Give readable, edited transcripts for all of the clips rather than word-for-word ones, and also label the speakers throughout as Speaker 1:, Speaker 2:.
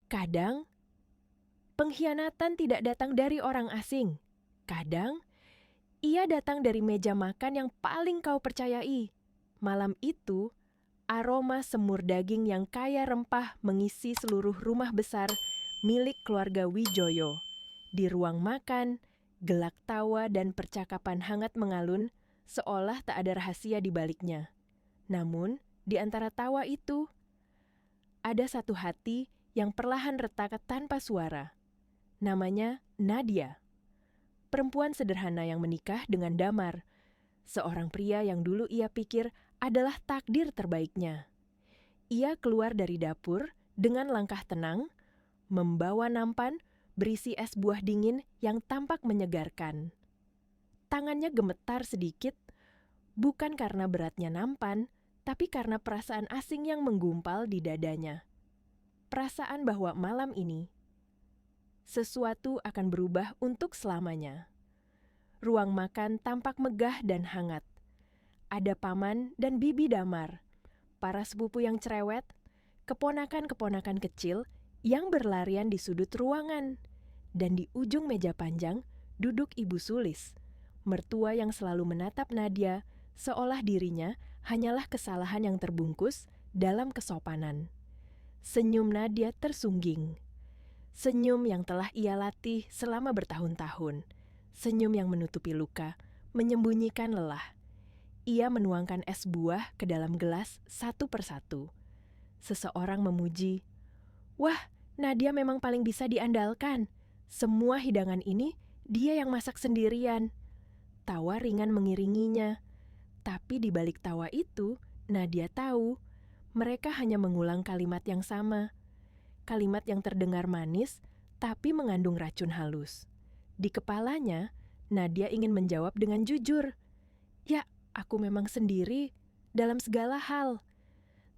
Speaker 1: Kadang, pengkhianatan tidak datang dari orang asing. Kadang, ia datang dari meja makan yang paling kau percayai. Malam itu, aroma semur daging yang kaya rempah mengisi seluruh rumah besar milik keluarga Wijoyo. Di ruang makan, gelak tawa dan percakapan hangat mengalun, seolah tak ada rahasia di baliknya. Namun, di antara tawa itu, ada satu hati yang perlahan retak tanpa suara. Namanya Nadia. Perempuan sederhana yang menikah dengan Damar, seorang pria yang dulu ia pikir adalah takdir terbaiknya. Ia keluar dari dapur dengan langkah tenang, membawa nampan berisi es buah dingin yang tampak menyegarkan. Tangannya gemetar sedikit, bukan karena beratnya nampan, tapi karena perasaan asing yang menggumpal di dadanya. Perasaan bahwa malam ini sesuatu akan berubah untuk selamanya. Ruang makan tampak megah dan hangat. Ada paman dan bibi Damar, para sepupu yang cerewet, keponakan-keponakan kecil yang berlarian di sudut ruangan. Dan di ujung meja panjang duduk Ibu Sulis, mertua yang selalu menatap Nadia seolah dirinya hanyalah kesalahan yang terbungkus dalam kesopanan. Senyum Nadia tersungging. Senyum yang telah ia latih selama bertahun-tahun. Senyum yang menutupi luka, menyembunyikan lelah. Ia menuangkan es buah ke dalam gelas satu persatu. Seseorang memuji, "Wah, Nadia memang paling bisa diandalkan. Semua hidangan ini dia yang masak sendirian." Tawa ringan mengiringinya. Tapi di balik tawa itu, Nadia tahu mereka hanya mengulang kalimat yang sama. Kalimat yang terdengar manis, tapi mengandung racun halus. Di kepalanya, Nadia ingin menjawab dengan jujur. "Ya, aku memang sendiri dalam segala hal."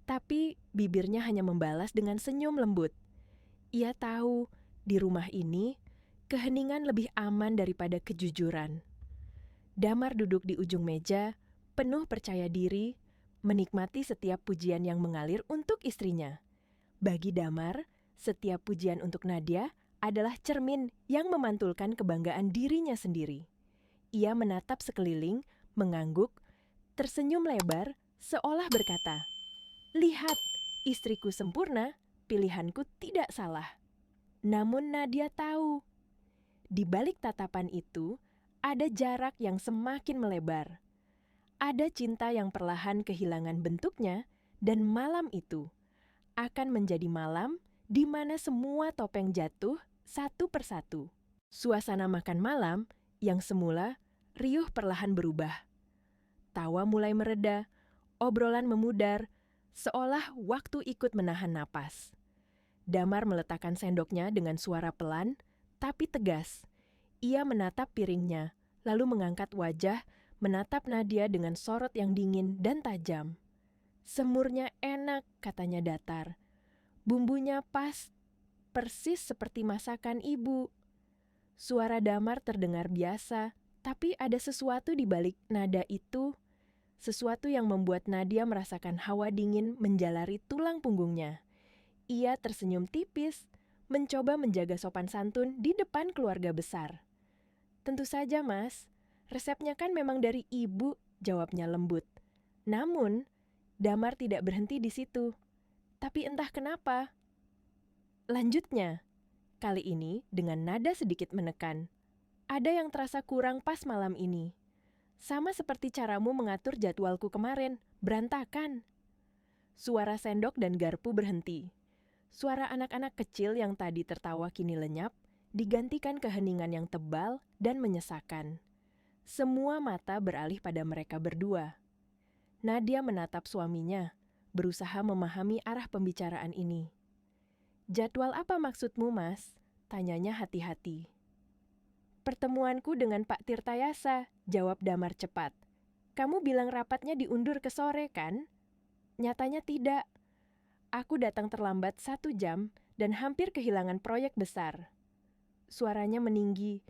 Speaker 1: Tapi bibirnya hanya membalas dengan senyum lembut. Ia tahu di rumah ini, keheningan lebih aman daripada kejujuran. Damar duduk di ujung meja, penuh percaya diri, menikmati setiap pujian yang mengalir untuk istrinya. Bagi Damar, setiap pujian untuk Nadia adalah cermin yang memantulkan kebanggaan dirinya sendiri. Ia menatap sekeliling, mengangguk, tersenyum lebar, seolah berkata, "Lihat, istriku sempurna, pilihanku tidak salah." Namun Nadia tahu, di balik tatapan itu, ada jarak yang semakin melebar. Ada cinta yang perlahan kehilangan bentuknya, dan malam itu akan menjadi malam di mana semua topeng jatuh satu persatu. Suasana makan malam yang semula riuh perlahan berubah. Tawa mulai mereda, obrolan memudar, seolah waktu ikut menahan napas. Damar meletakkan sendoknya dengan suara pelan, tapi tegas. Ia menatap piringnya, lalu mengangkat wajah, menatap Nadia dengan sorot yang dingin dan tajam. "Semurnya enak," katanya datar. "Bumbunya pas, persis seperti masakan ibu." Suara Damar terdengar biasa, tapi ada sesuatu di balik nada itu, sesuatu yang membuat Nadia merasakan hawa dingin menjalari tulang punggungnya. Ia tersenyum tipis, mencoba menjaga sopan santun di depan keluarga besar. "Tentu saja, Mas. Resepnya kan memang dari ibu," jawabnya lembut. Namun, Damar tidak berhenti di situ. Tapi entah kenapa, lanjutnya, kali ini dengan nada sedikit menekan. "Ada yang terasa kurang pas malam ini. Sama seperti caramu mengatur jadwalku kemarin, berantakan." Suara sendok dan garpu berhenti. Suara anak-anak kecil yang tadi tertawa kini lenyap, digantikan keheningan yang tebal dan menyesakan. Semua mata beralih pada mereka berdua. Nadia menatap suaminya, berusaha memahami arah pembicaraan ini. "Jadwal apa maksudmu, Mas?" tanyanya hati-hati. "Pertemuanku dengan Pak Tirtayasa," jawab Damar cepat. "Kamu bilang rapatnya diundur ke sore, kan?" "Nyatanya tidak. Aku datang terlambat 1 jam dan hampir kehilangan proyek besar." Suaranya meninggi,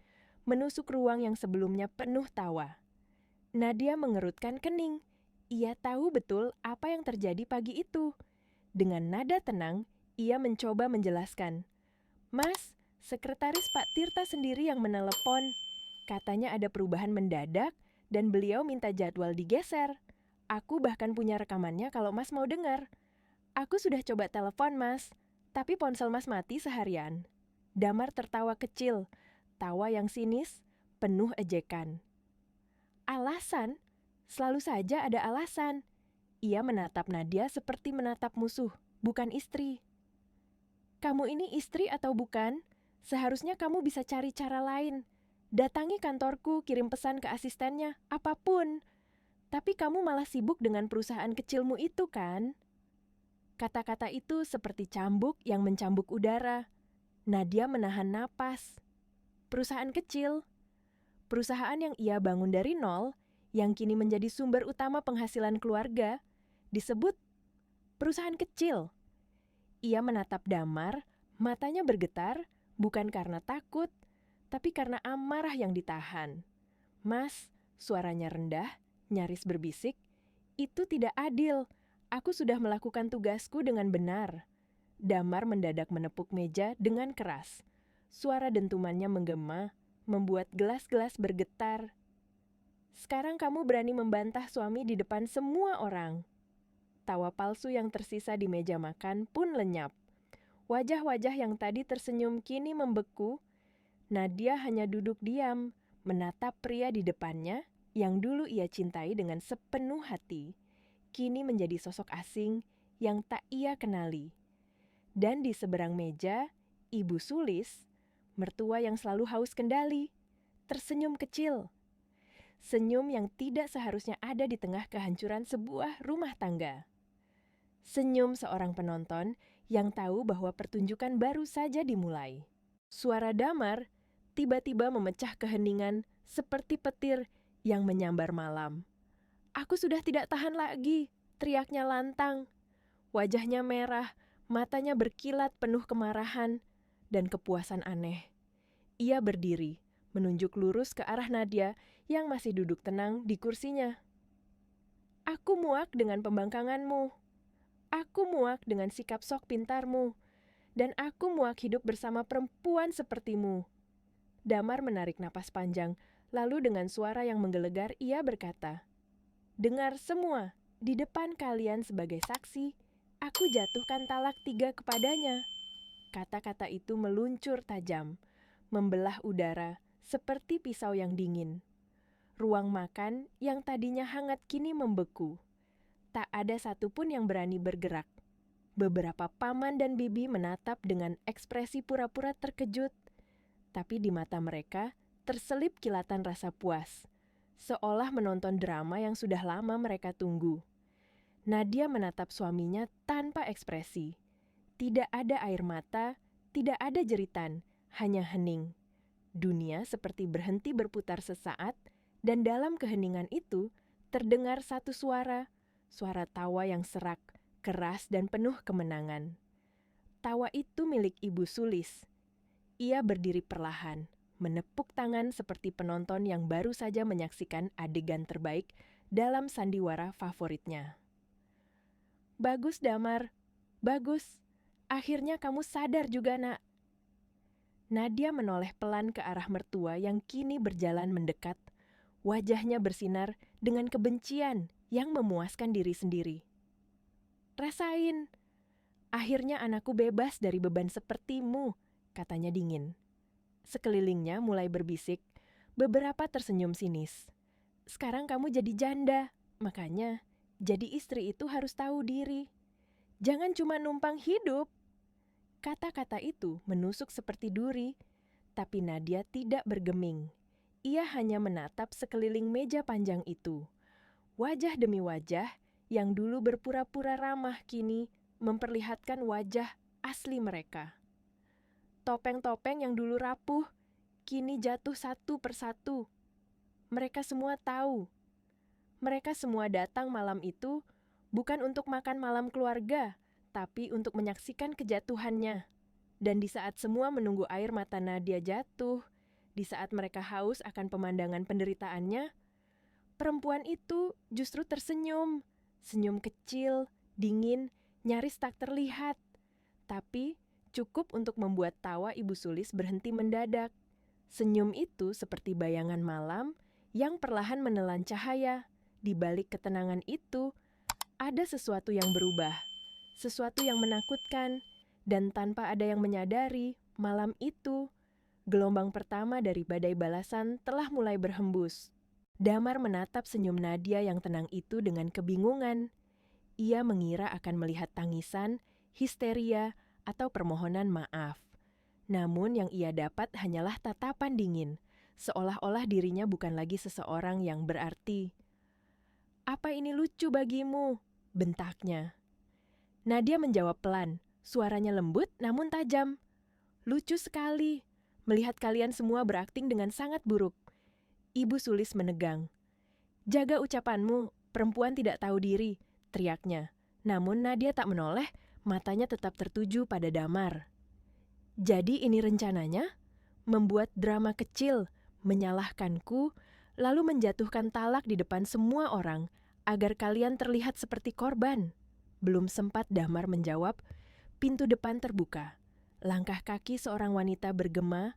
Speaker 1: menusuk ruang yang sebelumnya penuh tawa. Nadia mengerutkan kening. Ia tahu betul apa yang terjadi pagi itu. Dengan nada tenang, Ia mencoba menjelaskan. Mas, sekretaris Pak Tirta sendiri yang menelepon. Katanya ada perubahan mendadak dan beliau minta jadwal digeser. Aku bahkan punya rekamannya kalau Mas mau dengar. Aku sudah coba telepon Mas, tapi ponsel Mas mati seharian. Damar tertawa kecil, tawa yang sinis, penuh ejekan. Alasan? Selalu saja ada alasan. Ia menatap Nadia seperti menatap musuh, bukan istri. Kamu ini istri atau bukan? Seharusnya kamu bisa cari cara lain. Datangi kantorku, kirim pesan ke asistennya, apapun. Tapi kamu malah sibuk dengan perusahaan kecilmu itu kan? Kata-kata itu seperti cambuk yang mencambuk udara. Nadia menahan napas. Perusahaan kecil. Perusahaan yang ia bangun dari nol, yang kini menjadi sumber utama penghasilan keluarga, disebut perusahaan kecil. Ia menatap Damar, matanya bergetar, bukan karena takut, tapi karena amarah yang ditahan. Mas, suaranya rendah, nyaris berbisik, itu tidak adil. Aku sudah melakukan tugasku dengan benar. Damar mendadak menepuk meja dengan keras. Suara dentumannya menggema, membuat gelas-gelas bergetar. Sekarang kamu berani membantah suami di depan semua orang. Tawa palsu yang tersisa di meja makan pun lenyap. Wajah-wajah yang tadi tersenyum kini membeku. Nadia hanya duduk diam, menatap pria di depannya yang dulu ia cintai dengan sepenuh hati. Kini menjadi sosok asing yang tak ia kenali. Dan di seberang meja, Ibu Sulis, mertua yang selalu haus kendali, tersenyum kecil. Senyum yang tidak seharusnya ada di tengah kehancuran sebuah rumah tangga. Senyum seorang penonton yang tahu bahwa pertunjukan baru saja dimulai. Suara Damar tiba-tiba memecah keheningan seperti petir yang menyambar malam. Aku sudah tidak tahan lagi, teriaknya lantang. Wajahnya merah, matanya berkilat penuh kemarahan dan kepuasan aneh. Ia berdiri, menunjuk lurus ke arah Nadia yang masih duduk tenang di kursinya. Aku muak dengan pembangkanganmu. Aku muak dengan sikap sok pintarmu. Dan aku muak hidup bersama perempuan sepertimu. Damar menarik napas panjang, lalu dengan suara yang menggelegar ia berkata, dengar semua, di depan kalian sebagai saksi, aku jatuhkan talak 3 kepadanya. Kata-kata itu meluncur tajam, membelah udara seperti pisau yang dingin. Ruang makan yang tadinya hangat kini membeku. Tak ada satupun yang berani bergerak. Beberapa paman dan bibi menatap dengan ekspresi pura-pura terkejut, tapi di mata mereka terselip kilatan rasa puas, seolah menonton drama yang sudah lama mereka tunggu. Nadia menatap suaminya tanpa ekspresi. Tidak ada air mata, tidak ada jeritan, hanya hening. Dunia seperti berhenti berputar sesaat, dan dalam keheningan itu terdengar satu suara, suara tawa yang serak, keras dan penuh kemenangan. Tawa itu milik Ibu Sulis. Ia berdiri perlahan, menepuk tangan seperti penonton yang baru saja menyaksikan adegan terbaik dalam sandiwara favoritnya. Bagus Damar, bagus. Akhirnya kamu sadar juga nak. Nadia menoleh pelan ke arah mertua yang kini berjalan mendekat. Wajahnya bersinar dengan kebencian yang memuaskan diri sendiri. Rasain, akhirnya anakku bebas dari beban sepertimu, katanya dingin. Sekelilingnya mulai berbisik, beberapa tersenyum sinis. Sekarang kamu jadi janda, makanya jadi istri itu harus tahu diri. Jangan cuma numpang hidup. Kata-kata itu menusuk seperti duri, tapi Nadia tidak bergeming. Ia hanya menatap sekeliling meja panjang itu. Wajah demi wajah yang dulu berpura-pura ramah kini memperlihatkan wajah asli mereka. Topeng-topeng yang dulu rapuh kini jatuh satu persatu. Mereka semua tahu. Mereka semua datang malam itu bukan untuk makan malam keluarga, tapi untuk menyaksikan kejatuhannya. Dan di saat semua menunggu air mata Nadia jatuh, di saat mereka haus akan pemandangan penderitaannya, perempuan itu justru tersenyum. Senyum kecil, dingin, nyaris tak terlihat. Tapi cukup untuk membuat tawa Ibu Sulis berhenti mendadak. Senyum itu seperti bayangan malam yang perlahan menelan cahaya. Di balik ketenangan itu, ada sesuatu yang berubah, sesuatu yang menakutkan, dan tanpa ada yang menyadari, malam itu, gelombang pertama dari badai balasan telah mulai berhembus. Damar menatap senyum Nadia yang tenang itu dengan kebingungan. Ia mengira akan melihat tangisan, histeria, atau permohonan maaf. Namun yang ia dapat hanyalah tatapan dingin, seolah-olah dirinya bukan lagi seseorang yang berarti. "Apa ini lucu bagimu?" bentaknya. Nadia menjawab pelan, suaranya lembut namun tajam. "Lucu sekali, melihat kalian semua berakting dengan sangat buruk." Ibu Sulis menegang. "Jaga ucapanmu, perempuan tidak tahu diri," teriaknya. Namun Nadia tak menoleh, matanya tetap tertuju pada Damar. "Jadi ini rencananya? Membuat drama kecil, menyalahkanku, lalu menjatuhkan talak di depan semua orang, agar kalian terlihat seperti korban." Belum sempat Damar menjawab, pintu depan terbuka. Langkah kaki seorang wanita bergema,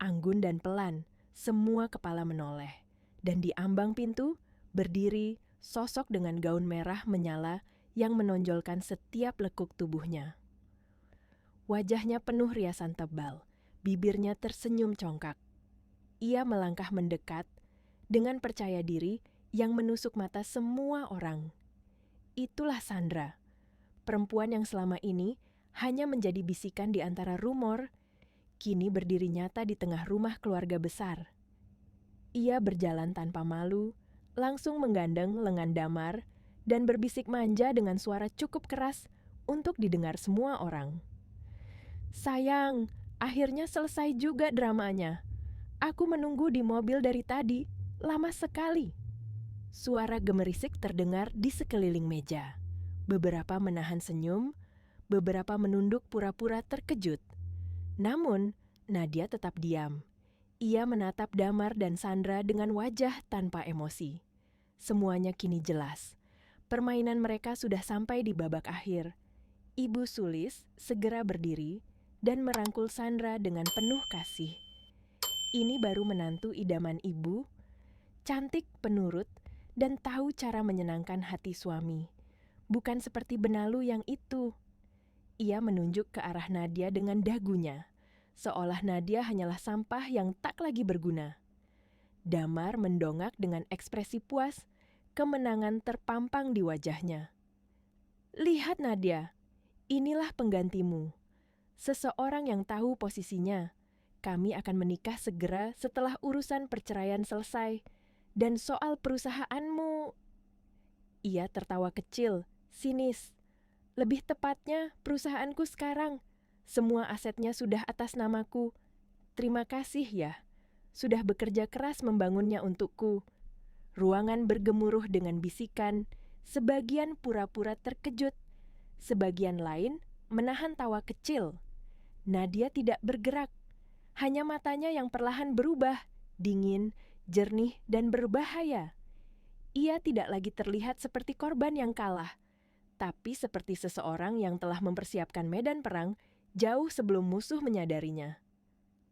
Speaker 1: anggun dan pelan, semua kepala menoleh. Dan di ambang pintu, berdiri sosok dengan gaun merah menyala yang menonjolkan setiap lekuk tubuhnya. Wajahnya penuh riasan tebal, bibirnya tersenyum congkak. Ia melangkah mendekat dengan percaya diri yang menusuk mata semua orang. Itulah Sandra, perempuan yang selama ini hanya menjadi bisikan di antara rumor, kini berdiri nyata di tengah rumah keluarga besar. Ia berjalan tanpa malu, langsung menggandeng lengan Damar, dan berbisik manja dengan suara cukup keras untuk didengar semua orang. "Sayang, akhirnya selesai juga dramanya. Aku menunggu di mobil dari tadi, lama sekali." Suara gemerisik terdengar di sekeliling meja. Beberapa menahan senyum, beberapa menunduk pura-pura terkejut. Namun, Nadia tetap diam. Ia menatap Damar dan Sandra dengan wajah tanpa emosi. Semuanya kini jelas. Permainan mereka sudah sampai di babak akhir. Ibu Sulis segera berdiri dan merangkul Sandra dengan penuh kasih. Ini baru menantu idaman ibu, cantik, penurut, dan tahu cara menyenangkan hati suami. Bukan seperti benalu yang itu. Ia menunjuk ke arah Nadia dengan dagunya, seolah Nadia hanyalah sampah yang tak lagi berguna. Damar mendongak dengan ekspresi puas, kemenangan terpampang di wajahnya. "Lihat Nadia, inilah penggantimu. Seseorang yang tahu posisinya. Kami akan menikah segera setelah urusan perceraian selesai. Dan soal perusahaanmu..." Ia tertawa kecil, sinis. "Lebih tepatnya, perusahaanku sekarang. Semua asetnya sudah atas namaku. Terima kasih ya, sudah bekerja keras membangunnya untukku." Ruangan bergemuruh dengan bisikan, sebagian pura-pura terkejut, sebagian lain menahan tawa kecil. Nadia tidak bergerak, hanya matanya yang perlahan berubah, dingin, jernih, dan berbahaya. Ia tidak lagi terlihat seperti korban yang kalah, tapi seperti seseorang yang telah mempersiapkan medan perang jauh sebelum musuh menyadarinya.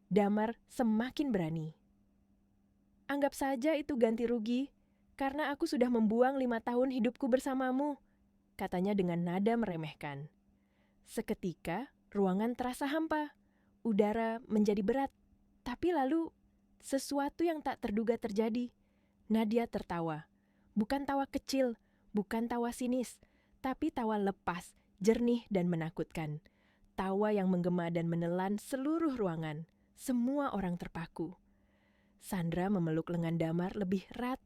Speaker 1: Damar semakin berani. "Anggap saja itu ganti rugi, karena aku sudah membuang 5 tahun hidupku bersamamu," katanya dengan nada meremehkan. Seketika, ruangan terasa hampa. Udara menjadi berat. Tapi lalu, sesuatu yang tak terduga terjadi. Nadia tertawa. Bukan tawa kecil, bukan tawa sinis, tapi tawa lepas, jernih dan menakutkan. Tawa yang menggema dan menelan seluruh ruangan. Semua orang terpaku. Sandra memeluk lengan Damar lebih erat,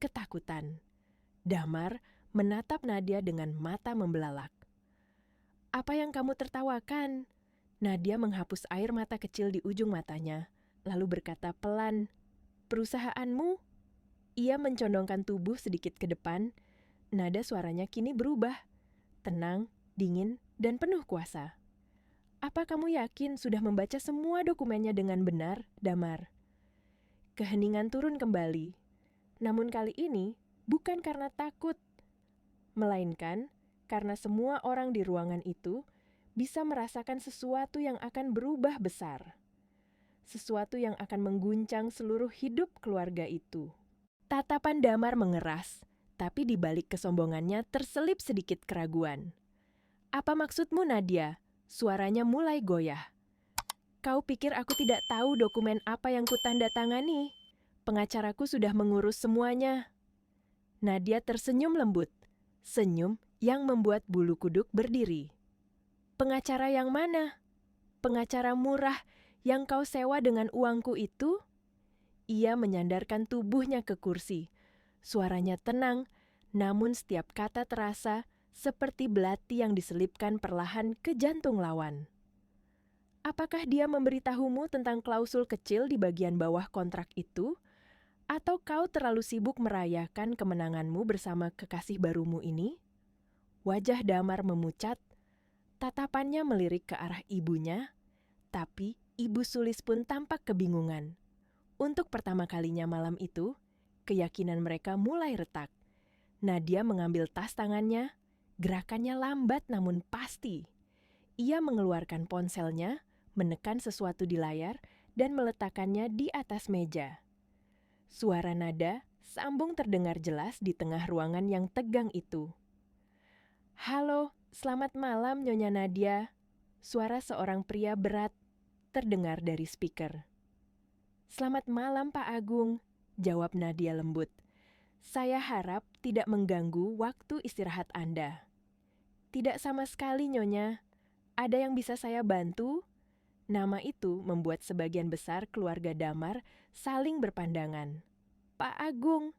Speaker 1: ketakutan. Damar menatap Nadia dengan mata membelalak. "Apa yang kamu tertawakan?" Nadia menghapus air mata kecil di ujung matanya, lalu berkata pelan, "Perusahaanmu?" Ia mencondongkan tubuh sedikit ke depan, nada suaranya kini berubah, tenang, dingin, dan penuh kuasa. "Apa kamu yakin sudah membaca semua dokumennya dengan benar, Damar?" Keheningan turun kembali, namun kali ini bukan karena takut, melainkan karena semua orang di ruangan itu bisa merasakan sesuatu yang akan berubah besar. Sesuatu yang akan mengguncang seluruh hidup keluarga itu. Tatapan Damar mengeras, tapi di balik kesombongannya terselip sedikit keraguan. "Apa maksudmu, Nadia?" Suaranya mulai goyah. "Kau pikir aku tidak tahu dokumen apa yang kutandatangani? Pengacaraku sudah mengurus semuanya." Nadia tersenyum lembut, senyum yang membuat bulu kuduk berdiri. "Pengacara yang mana? Pengacara murah yang kau sewa dengan uangku itu?" Ia menyandarkan tubuhnya ke kursi. Suaranya tenang, namun setiap kata terasa seperti belati yang diselipkan perlahan ke jantung lawan. "Apakah dia memberitahumu tentang klausul kecil di bagian bawah kontrak itu? Atau kau terlalu sibuk merayakan kemenanganmu bersama kekasih barumu ini?" Wajah Damar memucat, tatapannya melirik ke arah ibunya, tapi Ibu Sulis pun tampak kebingungan. Untuk pertama kalinya malam itu, keyakinan mereka mulai retak. Nadia mengambil tas tangannya, gerakannya lambat namun pasti. Ia mengeluarkan ponselnya, menekan sesuatu di layar, dan meletakkannya di atas meja. Suara nada sambung terdengar jelas di tengah ruangan yang tegang itu. "Halo, selamat malam Nyonya Nadia." Suara seorang pria berat terdengar dari speaker. "Selamat malam Pak Agung," jawab Nadia lembut. "Saya harap tidak mengganggu waktu istirahat Anda." "Tidak sama sekali Nyonya. Ada yang bisa saya bantu?" Nama itu membuat sebagian besar keluarga Damar saling berpandangan. "Pak Agung."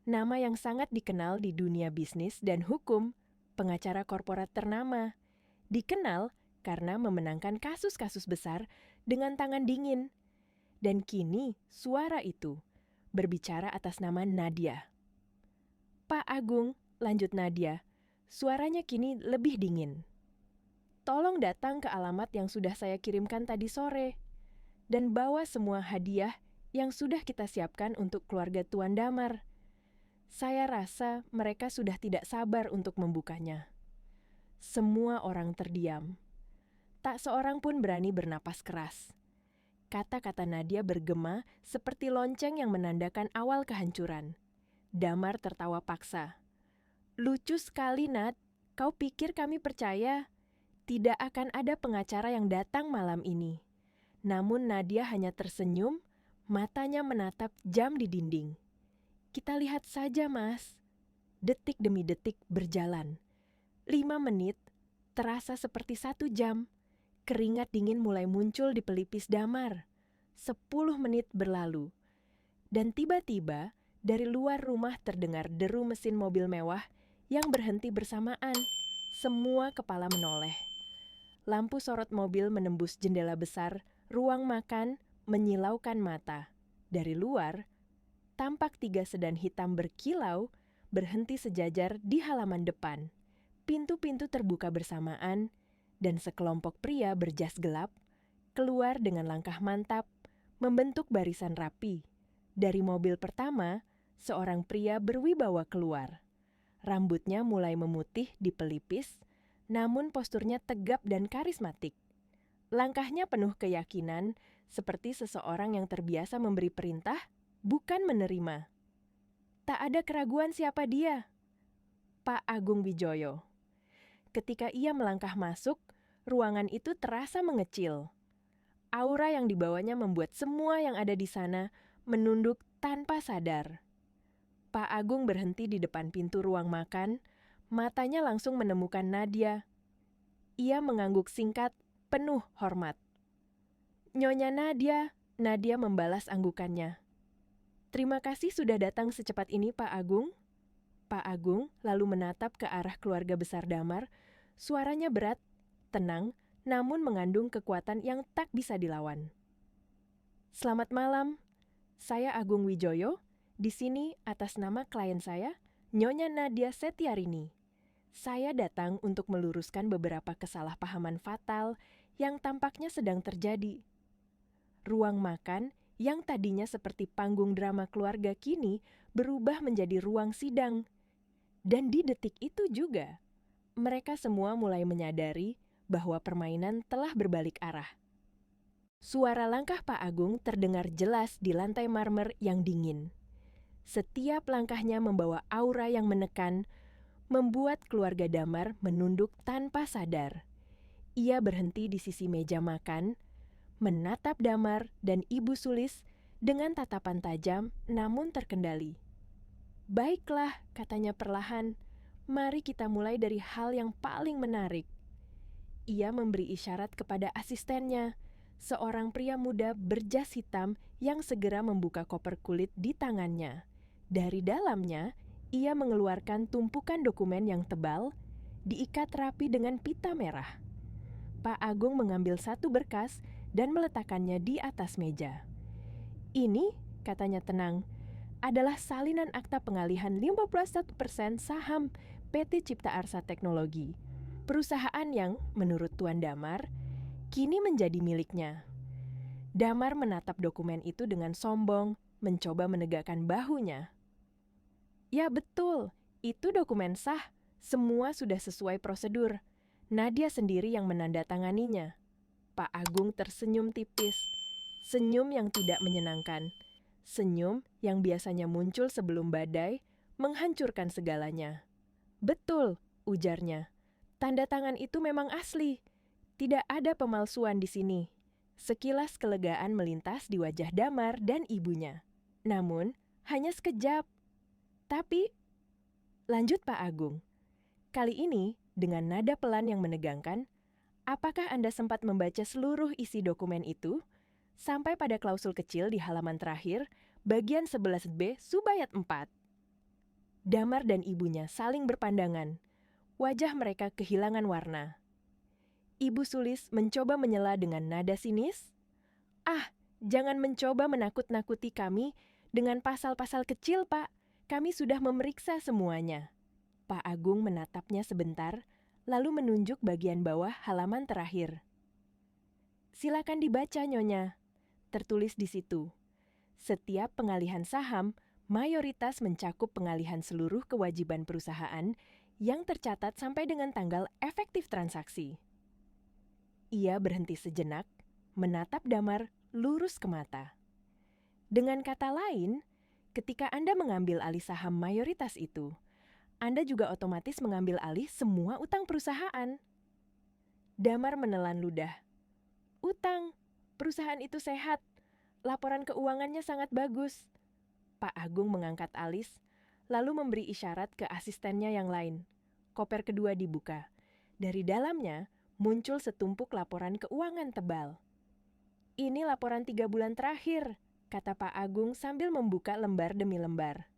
Speaker 1: Nama yang sangat dikenal di dunia bisnis dan hukum, pengacara korporat ternama. Dikenal karena memenangkan kasus-kasus besar dengan tangan dingin. Dan kini suara itu berbicara atas nama Nadia. "Pak Agung," lanjut Nadia, suaranya kini lebih dingin. "Tolong datang ke alamat yang sudah saya kirimkan tadi sore. Dan bawa semua hadiah yang sudah kita siapkan untuk keluarga Tuan Damar. Saya rasa mereka sudah tidak sabar untuk membukanya." Semua orang terdiam. Tak seorang pun berani bernapas keras. Kata-kata Nadia bergema seperti lonceng yang menandakan awal kehancuran. Damar tertawa paksa. "Lucu sekali, Nat. Kau pikir kami percaya? Tidak akan ada pengacara yang datang malam ini." Namun Nadia hanya tersenyum, matanya menatap jam di dinding. "Kita lihat saja, Mas." Detik demi detik berjalan. 5 menit terasa seperti 1 jam. Keringat dingin mulai muncul di pelipis Damar. 10 menit berlalu. Dan tiba-tiba dari luar rumah terdengar deru mesin mobil mewah yang berhenti bersamaan. Semua kepala menoleh. Lampu sorot mobil menembus jendela besar ruang makan menyilaukan mata. Dari luar, tampak 3 sedan hitam berkilau berhenti sejajar di halaman depan. Pintu-pintu terbuka bersamaan, dan sekelompok pria berjas gelap keluar dengan langkah mantap, membentuk barisan rapi. Dari mobil pertama, seorang pria berwibawa keluar. Rambutnya mulai memutih di pelipis, namun posturnya tegap dan karismatik. Langkahnya penuh keyakinan, seperti seseorang yang terbiasa memberi perintah, bukan menerima. Tak ada keraguan siapa dia. Pak Agung Wijoyo. Ketika ia melangkah masuk, ruangan itu terasa mengecil. Aura yang dibawanya membuat semua yang ada di sana menunduk tanpa sadar. Pak Agung berhenti di depan pintu ruang makan, matanya langsung menemukan Nadia. Ia mengangguk singkat, penuh hormat. "Nyonya Nadia," Nadia membalas anggukannya. "Terima kasih sudah datang secepat ini, Pak Agung." Pak Agung lalu menatap ke arah keluarga besar Damar. Suaranya berat, tenang, namun mengandung kekuatan yang tak bisa dilawan. "Selamat malam. Saya Agung Wijoyo. Di sini atas nama klien saya, Nyonya Nadia Setiarini. Saya datang untuk meluruskan beberapa kesalahpahaman fatal yang tampaknya sedang terjadi." Ruang makan yang tadinya seperti panggung drama keluarga kini berubah menjadi ruang sidang. Dan di detik itu juga, mereka semua mulai menyadari bahwa permainan telah berbalik arah. Suara langkah Pak Agung terdengar jelas di lantai marmer yang dingin. Setiap langkahnya membawa aura yang menekan, membuat keluarga Damar menunduk tanpa sadar. Ia berhenti di sisi meja makan, menatap Damar dan Ibu Sulis dengan tatapan tajam namun terkendali. "Baiklah," katanya perlahan, "mari kita mulai dari hal yang paling menarik." Ia memberi isyarat kepada asistennya, seorang pria muda berjas hitam yang segera membuka koper kulit di tangannya. Dari dalamnya, ia mengeluarkan tumpukan dokumen yang tebal, diikat rapi dengan pita merah. Pak Agung mengambil satu berkas dan meletakkannya di atas meja. "Ini," katanya tenang, "adalah salinan akta pengalihan 51% saham PT Cipta Arsa Teknologi, perusahaan yang, menurut Tuan Damar, kini menjadi miliknya." Damar menatap dokumen itu dengan sombong, mencoba menegakkan bahunya. "Ya betul, itu dokumen sah. Semua sudah sesuai prosedur. Nadia sendiri yang menandatanganinya." Pak Agung tersenyum tipis, senyum yang tidak menyenangkan. Senyum yang biasanya muncul sebelum badai, menghancurkan segalanya. "Betul," ujarnya. "Tanda tangan itu memang asli. Tidak ada pemalsuan di sini." Sekilas kelegaan melintas di wajah Damar dan ibunya. Namun, hanya sekejap. "Tapi," lanjut Pak Agung, kali ini dengan nada pelan yang menegangkan, "apakah Anda sempat membaca seluruh isi dokumen itu? Sampai pada klausul kecil di halaman terakhir, bagian 11B subayat 4. Damar dan ibunya saling berpandangan. Wajah mereka kehilangan warna. Ibu Sulis mencoba menyela dengan nada sinis. "Ah, jangan mencoba menakut-nakuti kami dengan pasal-pasal kecil, Pak. Kami sudah memeriksa semuanya." Pak Agung menatapnya sebentar, lalu menunjuk bagian bawah halaman terakhir. "Silakan dibaca, Nyonya." Tertulis di situ, "Setiap pengalihan saham mayoritas mencakup pengalihan seluruh kewajiban perusahaan yang tercatat sampai dengan tanggal efektif transaksi." Ia berhenti sejenak, menatap Damar lurus ke mata. "Dengan kata lain, ketika Anda mengambil alih saham mayoritas itu, Anda juga otomatis mengambil alih semua utang perusahaan." Damar menelan ludah. "Utang? Perusahaan itu sehat. Laporan keuangannya sangat bagus." Pak Agung mengangkat alis, lalu memberi isyarat ke asistennya yang lain. Koper kedua dibuka. Dari dalamnya muncul setumpuk laporan keuangan tebal. "Ini laporan 3 bulan terakhir," kata Pak Agung sambil membuka lembar demi lembar.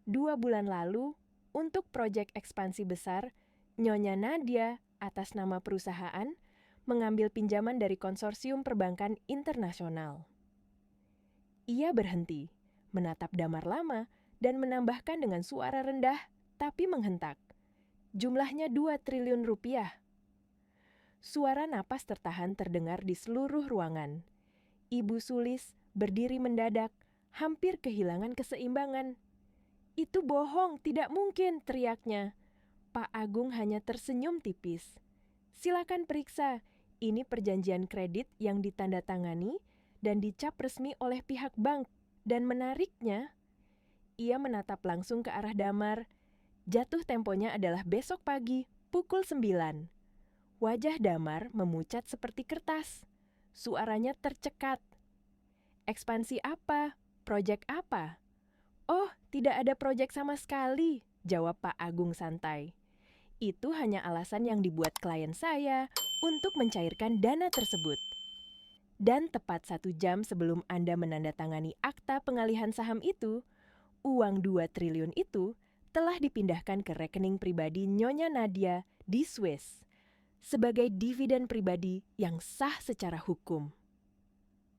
Speaker 1: "2 bulan lalu, untuk proyek ekspansi besar, Nyonya Nadia atas nama perusahaan mengambil pinjaman dari konsorsium perbankan internasional." Ia berhenti, menatap Damar lama, dan menambahkan dengan suara rendah tapi menghentak. "Jumlahnya 2 triliun rupiah." Suara napas tertahan terdengar di seluruh ruangan. Ibu Sulis berdiri mendadak, hampir kehilangan keseimbangan. "Itu bohong, tidak mungkin," teriaknya. Pak Agung hanya tersenyum tipis. "Silakan periksa, ini perjanjian kredit yang ditandatangani dan dicap resmi oleh pihak bank, dan menariknya," ia menatap langsung ke arah Damar, "jatuh temponya adalah besok pagi, pukul 9. Wajah Damar memucat seperti kertas. Suaranya tercekat. "Ekspansi apa? Proyek apa?" "Oh, tidak ada proyek sama sekali," jawab Pak Agung santai. "Itu hanya alasan yang dibuat klien saya untuk mencairkan dana tersebut. Dan tepat 1 jam sebelum Anda menandatangani akta pengalihan saham itu, uang 2 triliun itu telah dipindahkan ke rekening pribadi Nyonya Nadia di Swiss sebagai dividen pribadi yang sah secara hukum."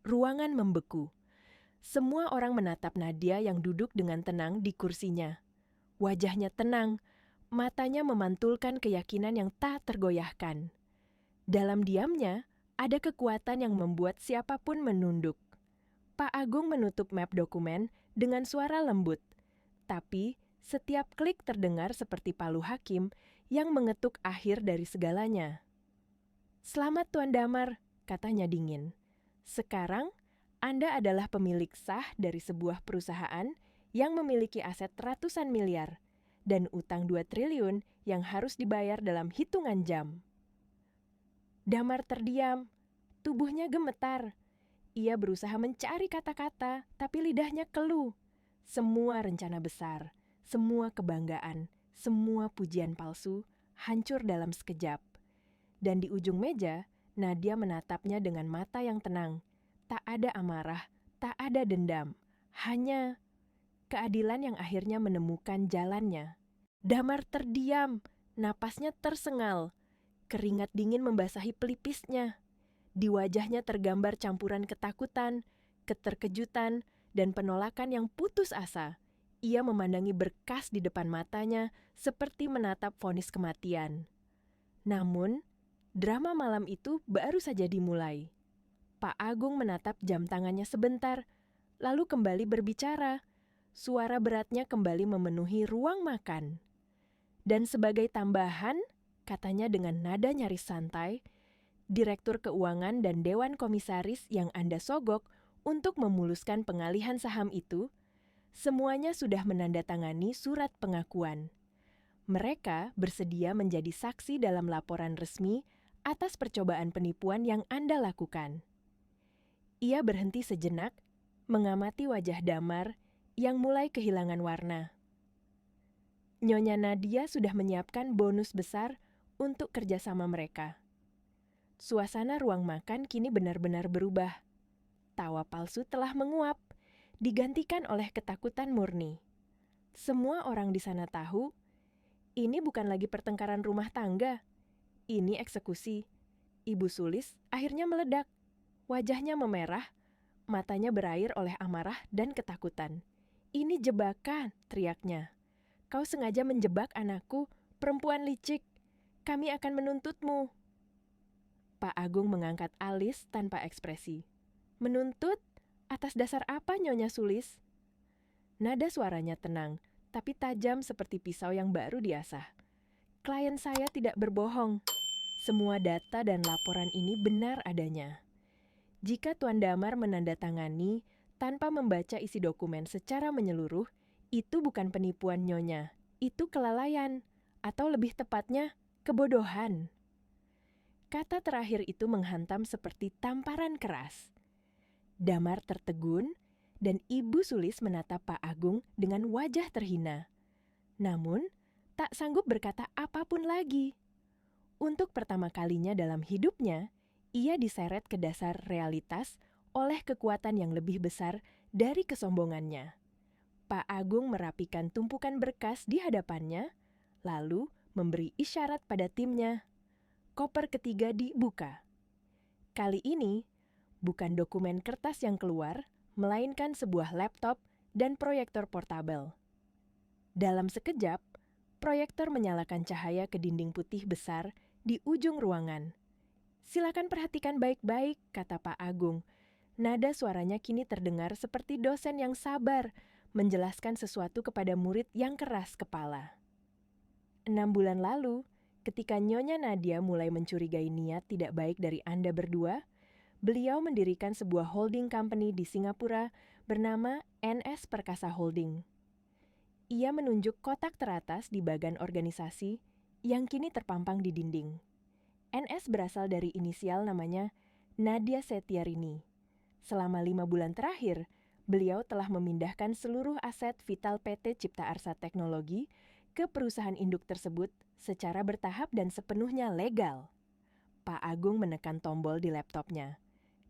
Speaker 1: Ruangan membeku. Semua orang menatap Nadia yang duduk dengan tenang di kursinya. Wajahnya tenang, matanya memantulkan keyakinan yang tak tergoyahkan. Dalam diamnya, ada kekuatan yang membuat siapapun menunduk. Pak Agung menutup map dokumen dengan suara lembut, tapi setiap klik terdengar seperti palu hakim yang mengetuk akhir dari segalanya. "Selamat Tuan Damar," katanya dingin. "Sekarang Anda adalah pemilik sah dari sebuah perusahaan yang memiliki aset ratusan miliar dan utang 2 triliun yang harus dibayar dalam hitungan jam." Damar terdiam, tubuhnya gemetar. Ia berusaha mencari kata-kata, tapi lidahnya keluh. Semua rencana besar, semua kebanggaan, semua pujian palsu hancur dalam sekejap. Dan di ujung meja, Nadia menatapnya dengan mata yang tenang. Tak ada amarah, tak ada dendam, hanya keadilan yang akhirnya menemukan jalannya. Damar terdiam, napasnya tersengal. Keringat dingin membasahi pelipisnya. Di wajahnya tergambar campuran ketakutan, keterkejutan, dan penolakan yang putus asa. Ia memandangi berkas di depan matanya seperti menatap vonis kematian. Namun, drama malam itu baru saja dimulai. Pak Agung menatap jam tangannya sebentar, lalu kembali berbicara. Suara beratnya kembali memenuhi ruang makan. Dan sebagai tambahan, katanya dengan nada nyaris santai, Direktur Keuangan dan Dewan Komisaris yang Anda sogok untuk memuluskan pengalihan saham itu, semuanya sudah menandatangani surat pengakuan. Mereka bersedia menjadi saksi dalam laporan resmi atas percobaan penipuan yang Anda lakukan. Ia berhenti sejenak, mengamati wajah Damar yang mulai kehilangan warna. Nyonya Nadia sudah menyiapkan bonus besar untuk kerjasama mereka. Suasana ruang makan kini benar-benar berubah. Tawa palsu telah menguap, digantikan oleh ketakutan murni. Semua orang di sana tahu, ini bukan lagi pertengkaran rumah tangga. Ini eksekusi. Ibu Sulis akhirnya meledak. Wajahnya memerah, matanya berair oleh amarah dan ketakutan. "Ini jebakan," teriaknya. "Kau sengaja menjebak anakku, perempuan licik. Kami akan menuntutmu." Pak Agung mengangkat alis tanpa ekspresi. "Menuntut? Atas dasar apa, Nyonya Sulis?" Nada suaranya tenang, tapi tajam seperti pisau yang baru diasah. "Klien saya tidak berbohong. Semua data dan laporan ini benar adanya. Jika Tuan Damar menandatangani tanpa membaca isi dokumen secara menyeluruh, itu bukan penipuan Nyonya. Itu kelalaian, atau lebih tepatnya, kebodohan." Kata terakhir itu menghantam seperti tamparan keras. Damar tertegun, dan Ibu Sulis menatap Pak Agung dengan wajah terhina. Namun, tak sanggup berkata apapun lagi. Untuk pertama kalinya dalam hidupnya, ia diseret ke dasar realitas oleh kekuatan yang lebih besar dari kesombongannya. Pak Agung merapikan tumpukan berkas di hadapannya, lalu memberi isyarat pada timnya. Koper ketiga dibuka. Kali ini, bukan dokumen kertas yang keluar, melainkan sebuah laptop dan proyektor portabel. Dalam sekejap, proyektor menyalakan cahaya ke dinding putih besar di ujung ruangan. "Silakan perhatikan baik-baik," kata Pak Agung. Nada suaranya kini terdengar seperti dosen yang sabar menjelaskan sesuatu kepada murid yang keras kepala. 6 bulan lalu, ketika Nyonya Nadia mulai mencurigai niat tidak baik dari Anda berdua, beliau mendirikan sebuah holding company di Singapura bernama NS Perkasa Holding. Ia menunjuk kotak teratas di bagan organisasi yang kini terpampang di dinding. NS berasal dari inisial namanya Nadia Setiarini. Selama 5 bulan terakhir, beliau telah memindahkan seluruh aset vital PT Cipta Arsa Teknologi ke perusahaan induk tersebut secara bertahap dan sepenuhnya legal. Pak Agung menekan tombol di laptopnya.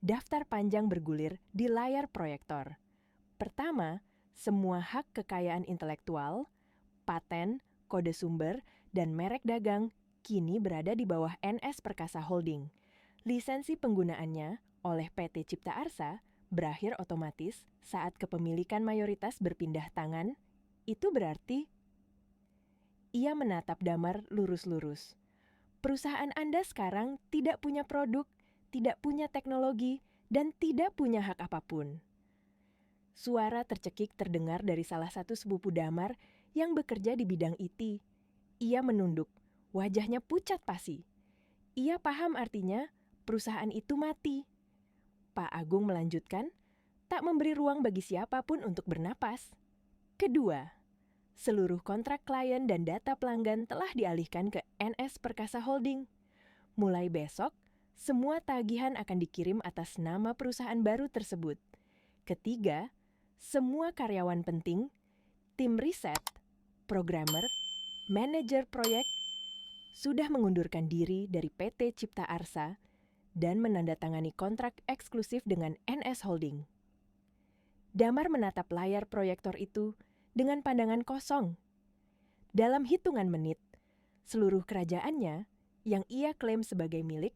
Speaker 1: Daftar panjang bergulir di layar proyektor. Pertama, semua hak kekayaan intelektual, paten, kode sumber, dan merek dagang kini berada di bawah NS Perkasa Holding. Lisensi penggunaannya oleh PT Cipta Arsa berakhir otomatis saat kepemilikan mayoritas berpindah tangan. Itu berarti ia menatap Damar lurus-lurus. "Perusahaan Anda sekarang tidak punya produk, tidak punya teknologi, dan tidak punya hak apapun." Suara tercekik terdengar dari salah satu sepupu Damar yang bekerja di bidang IT. Ia menunduk, wajahnya pucat pasi. Ia paham artinya perusahaan itu mati. Pak Agung melanjutkan, tak memberi ruang bagi siapapun untuk bernapas. Kedua, seluruh kontrak klien dan data pelanggan telah dialihkan ke NS Perkasa Holding. Mulai besok, semua tagihan akan dikirim atas nama perusahaan baru tersebut. Ketiga, semua karyawan penting, tim riset, programmer, manajer proyek, sudah mengundurkan diri dari PT Cipta Arsa dan menandatangani kontrak eksklusif dengan NS Holding. Damar menatap layar proyektor itu dengan pandangan kosong. Dalam hitungan menit, seluruh kerajaannya yang ia klaim sebagai milik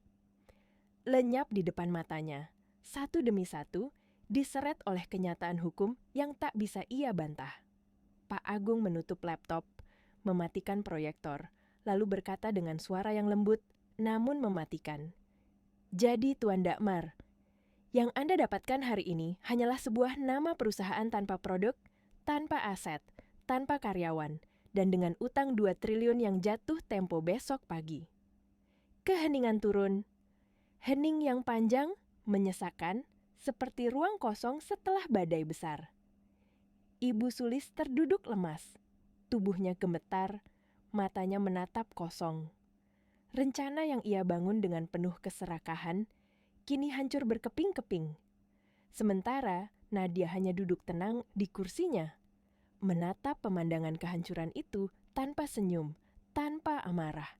Speaker 1: lenyap di depan matanya, satu demi satu, diseret oleh kenyataan hukum yang tak bisa ia bantah. Pak Agung menutup laptop, mematikan proyektor, lalu berkata dengan suara yang lembut namun mematikan. Jadi Tuan Dakmar, yang Anda dapatkan hari ini hanyalah sebuah nama perusahaan tanpa produk, tanpa aset, tanpa karyawan, dan dengan utang 2 triliun yang jatuh tempo besok pagi. Keheningan turun. Hening yang panjang, menyesakan, seperti ruang kosong setelah badai besar. Ibu Sulis terduduk lemas. Tubuhnya gemetar, matanya menatap kosong. Rencana yang ia bangun dengan penuh keserakahan, kini hancur berkeping-keping. Sementara Nadia hanya duduk tenang di kursinya, menatap pemandangan kehancuran itu tanpa senyum, tanpa amarah.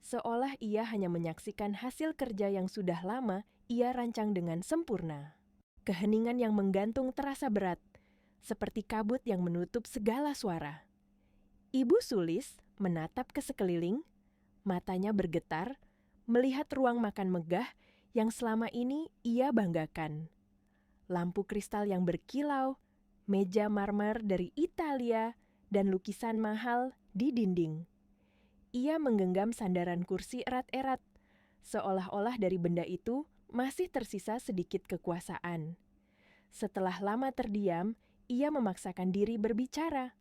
Speaker 1: Seolah ia hanya menyaksikan hasil kerja yang sudah lama ia rancang dengan sempurna. Keheningan yang menggantung terasa berat, seperti kabut yang menutup segala suara. Ibu Sulis menatap ke sekeliling, matanya bergetar, melihat ruang makan megah yang selama ini ia banggakan. Lampu kristal yang berkilau, meja marmer dari Italia, dan lukisan mahal di dinding. Ia menggenggam sandaran kursi erat-erat, seolah-olah dari benda itu masih tersisa sedikit kekuasaan. Setelah lama terdiam, ia memaksakan diri berbicara.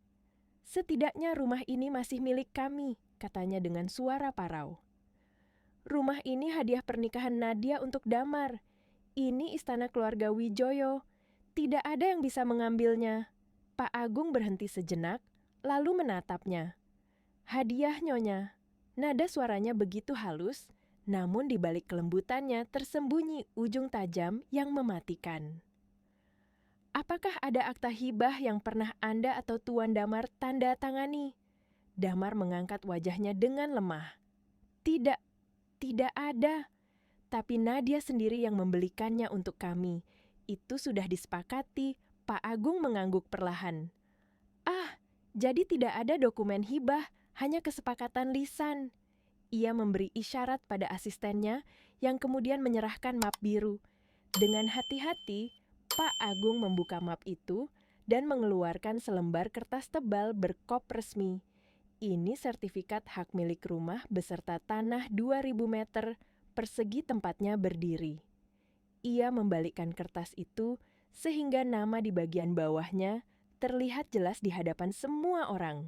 Speaker 1: "Setidaknya rumah ini masih milik kami," katanya dengan suara parau. "Rumah ini hadiah pernikahan Nadia untuk Damar. Ini istana keluarga Wijoyo. Tidak ada yang bisa mengambilnya." Pak Agung berhenti sejenak, lalu menatapnya. "Hadiah, Nyonya." Nada suaranya begitu halus, namun di balik kelembutannya tersembunyi ujung tajam yang mematikan. "Apakah ada akta hibah yang pernah Anda atau Tuan Damar tanda tangani?" Damar mengangkat wajahnya dengan lemah. "Tidak, tidak ada. Tapi Nadia sendiri yang membelikannya untuk kami. Itu sudah disepakati." Pak Agung mengangguk perlahan. "Ah, jadi tidak ada dokumen hibah, hanya kesepakatan lisan." Ia memberi isyarat pada asistennya yang kemudian menyerahkan map biru. Dengan hati-hati, Pak Agung membuka map itu dan mengeluarkan selembar kertas tebal berkop resmi. Ini sertifikat hak milik rumah beserta tanah 2.000 meter persegi tempatnya berdiri. Ia membalikkan kertas itu sehingga nama di bagian bawahnya terlihat jelas di hadapan semua orang.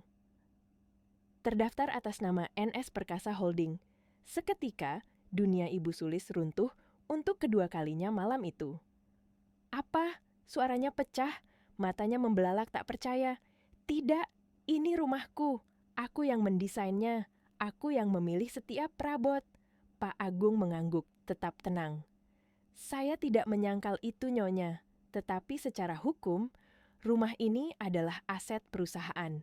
Speaker 1: Terdaftar atas nama NS Perkasa Holding. Seketika, dunia Ibu Sulis runtuh untuk kedua kalinya malam itu. "Apa?" Suaranya pecah, matanya membelalak tak percaya. "Tidak, ini rumahku. Aku yang mendesainnya. Aku yang memilih setiap perabot." Pak Agung mengangguk, tetap tenang. "Saya tidak menyangkal itu, Nyonya. Tetapi secara hukum, rumah ini adalah aset perusahaan.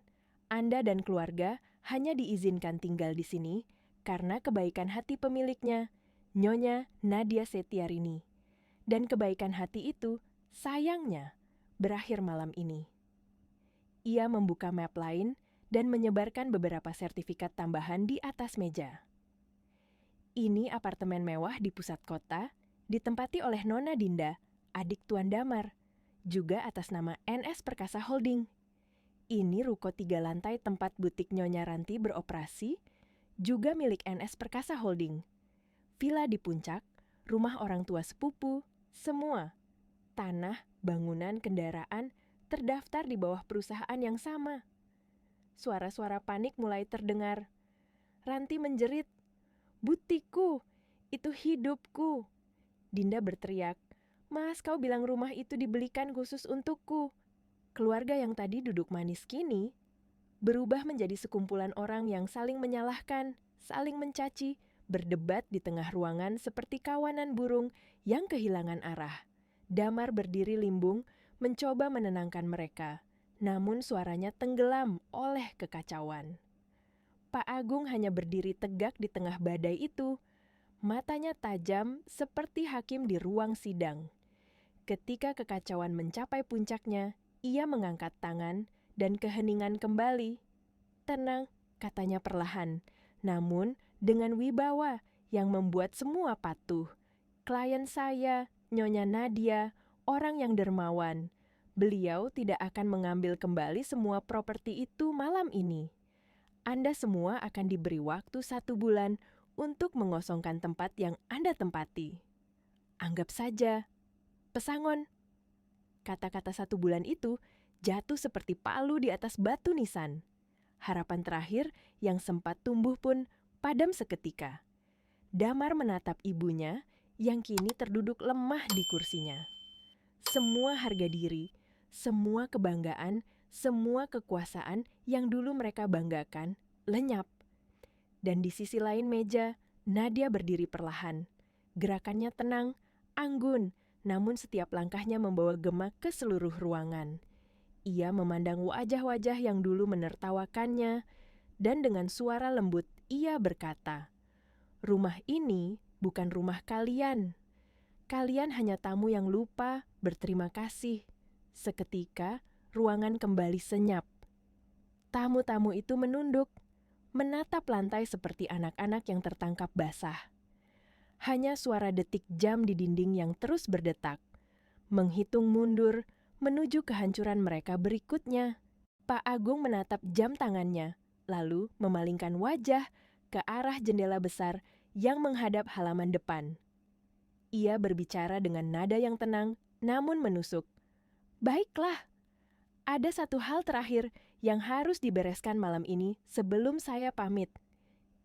Speaker 1: Anda dan keluarga hanya diizinkan tinggal di sini karena kebaikan hati pemiliknya, Nyonya Nadia Setiarini. Dan kebaikan hati itu, sayangnya, berakhir malam ini." Ia membuka map lain dan menyebarkan beberapa sertifikat tambahan di atas meja. "Ini apartemen mewah di pusat kota, ditempati oleh Nona Dinda, adik Tuan Damar, juga atas nama NS Perkasa Holding. Ini ruko 3 lantai tempat butik Nyonya Ranti beroperasi, juga milik NS Perkasa Holding. Villa di puncak, rumah orang tua sepupu, semua. Tanah, bangunan, kendaraan terdaftar di bawah perusahaan yang sama." Suara-suara panik mulai terdengar. Ranti menjerit, "Butiku, itu hidupku. Dinda berteriak, "Mas, kau bilang rumah itu dibelikan khusus untukku." Keluarga yang tadi duduk manis kini berubah menjadi sekumpulan orang yang saling menyalahkan, saling mencaci, berdebat di tengah ruangan seperti kawanan burung yang kehilangan arah. Damar berdiri limbung, mencoba menenangkan mereka, namun suaranya tenggelam oleh kekacauan. Pak Agung hanya berdiri tegak di tengah badai itu, matanya tajam seperti hakim di ruang sidang. Ketika kekacauan mencapai puncaknya, ia mengangkat tangan dan keheningan kembali. "Tenang," katanya perlahan, namun dengan wibawa yang membuat semua patuh. "Klien saya, Nyonya Nadia, orang yang dermawan. Beliau tidak akan mengambil kembali semua properti itu malam ini. Anda semua akan diberi waktu 1 bulan untuk mengosongkan tempat yang Anda tempati. Anggap saja pesangon." Kata-kata 1 bulan itu jatuh seperti palu di atas batu nisan. Harapan terakhir yang sempat tumbuh pun padam seketika. Damar menatap ibunya yang kini terduduk lemah di kursinya. Semua harga diri, semua kebanggaan, semua kekuasaan yang dulu mereka banggakan lenyap. Dan di sisi lain meja, Nadia berdiri perlahan. Gerakannya tenang, anggun, namun setiap langkahnya membawa gema ke seluruh ruangan. Ia memandang wajah-wajah yang dulu menertawakannya, dan dengan suara lembut ia berkata, "Rumah ini bukan rumah kalian. Kalian hanya tamu yang lupa berterima kasih." Seketika, ruangan kembali senyap. Tamu-tamu itu menunduk, menatap lantai seperti anak-anak yang tertangkap basah. Hanya suara detik jam di dinding yang terus berdetak, menghitung mundur menuju kehancuran mereka berikutnya. Pak Agung menatap jam tangannya, lalu memalingkan wajah ke arah jendela besar yang menghadap halaman depan. Ia berbicara dengan nada yang tenang, namun menusuk. "Baiklah, ada satu hal terakhir yang harus dibereskan malam ini sebelum saya pamit.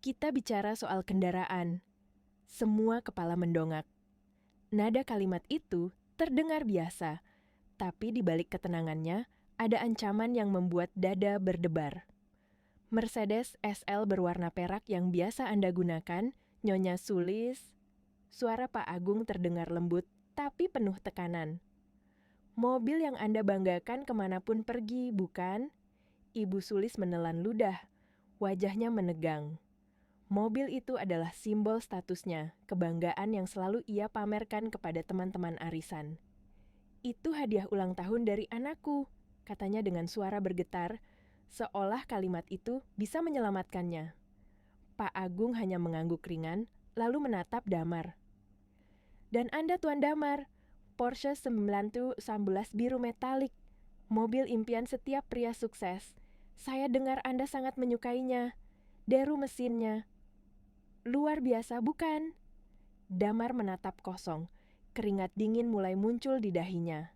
Speaker 1: Kita bicara soal kendaraan." Semua kepala mendongak. Nada kalimat itu terdengar biasa, tapi di balik ketenangannya ada ancaman yang membuat dada berdebar. "Mercedes SL berwarna perak yang biasa Anda gunakan, Nyonya Sulis." Suara Pak Agung terdengar lembut, tapi penuh tekanan. "Mobil yang Anda banggakan kemanapun pergi, bukan?" Ibu Sulis menelan ludah. Wajahnya menegang. Mobil itu adalah simbol statusnya, kebanggaan yang selalu ia pamerkan kepada teman-teman arisan. "Itu hadiah ulang tahun dari anakku," katanya dengan suara bergetar, seolah kalimat itu bisa menyelamatkannya. Pak Agung hanya mengangguk ringan, lalu menatap Damar. "Dan Anda, Tuan Damar, Porsche 911 biru metalik, mobil impian setiap pria sukses. Saya dengar Anda sangat menyukainya. Deru mesinnya luar biasa, bukan?" Damar menatap kosong. Keringat dingin mulai muncul di dahinya.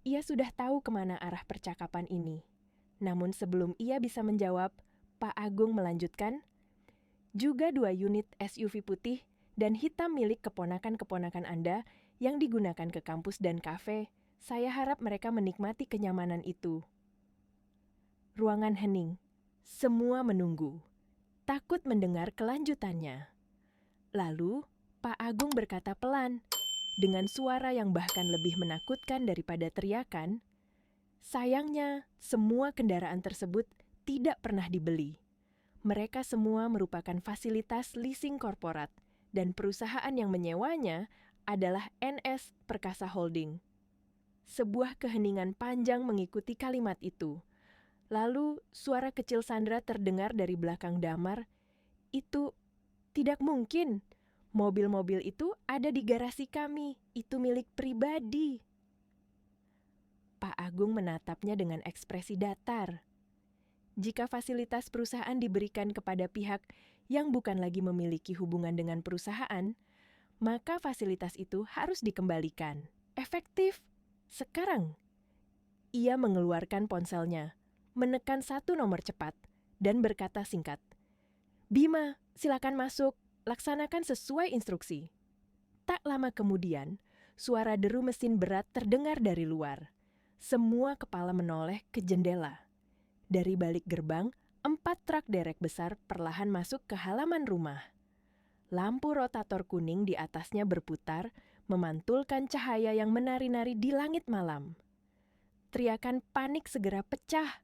Speaker 1: Ia sudah tahu kemana arah percakapan ini. Namun sebelum ia bisa menjawab, Pak Agung melanjutkan, "Juga 2 unit SUV putih dan hitam milik keponakan-keponakan Anda yang digunakan ke kampus dan kafe. Saya harap mereka menikmati kenyamanan itu." Ruangan hening. Semua menunggu, takut mendengar kelanjutannya. Lalu, Pak Agung berkata pelan, dengan suara yang bahkan lebih menakutkan daripada teriakan, "Sayangnya, semua kendaraan tersebut tidak pernah dibeli. Mereka semua merupakan fasilitas leasing korporat, dan perusahaan yang menyewanya adalah NS Perkasa Holding." Sebuah keheningan panjang mengikuti kalimat itu. Lalu suara kecil Sandra terdengar dari belakang Damar. "Itu tidak mungkin. Mobil-mobil itu ada di garasi kami. Itu milik pribadi." Pak Agung menatapnya dengan ekspresi datar. Jika fasilitas perusahaan diberikan kepada pihak yang bukan lagi memiliki hubungan dengan perusahaan, maka fasilitas itu harus dikembalikan. Efektif. Sekarang. Ia mengeluarkan ponselnya, menekan 1 nomor cepat, dan berkata singkat, "Bima, silakan masuk." laksanakan sesuai instruksi. Tak lama kemudian, suara deru mesin berat terdengar dari luar. Semua kepala menoleh ke jendela. Dari balik gerbang, 4 truk derek besar perlahan masuk ke halaman rumah. Lampu rotator kuning di atasnya berputar, memantulkan cahaya yang menari-nari di langit malam. Teriakan panik segera pecah.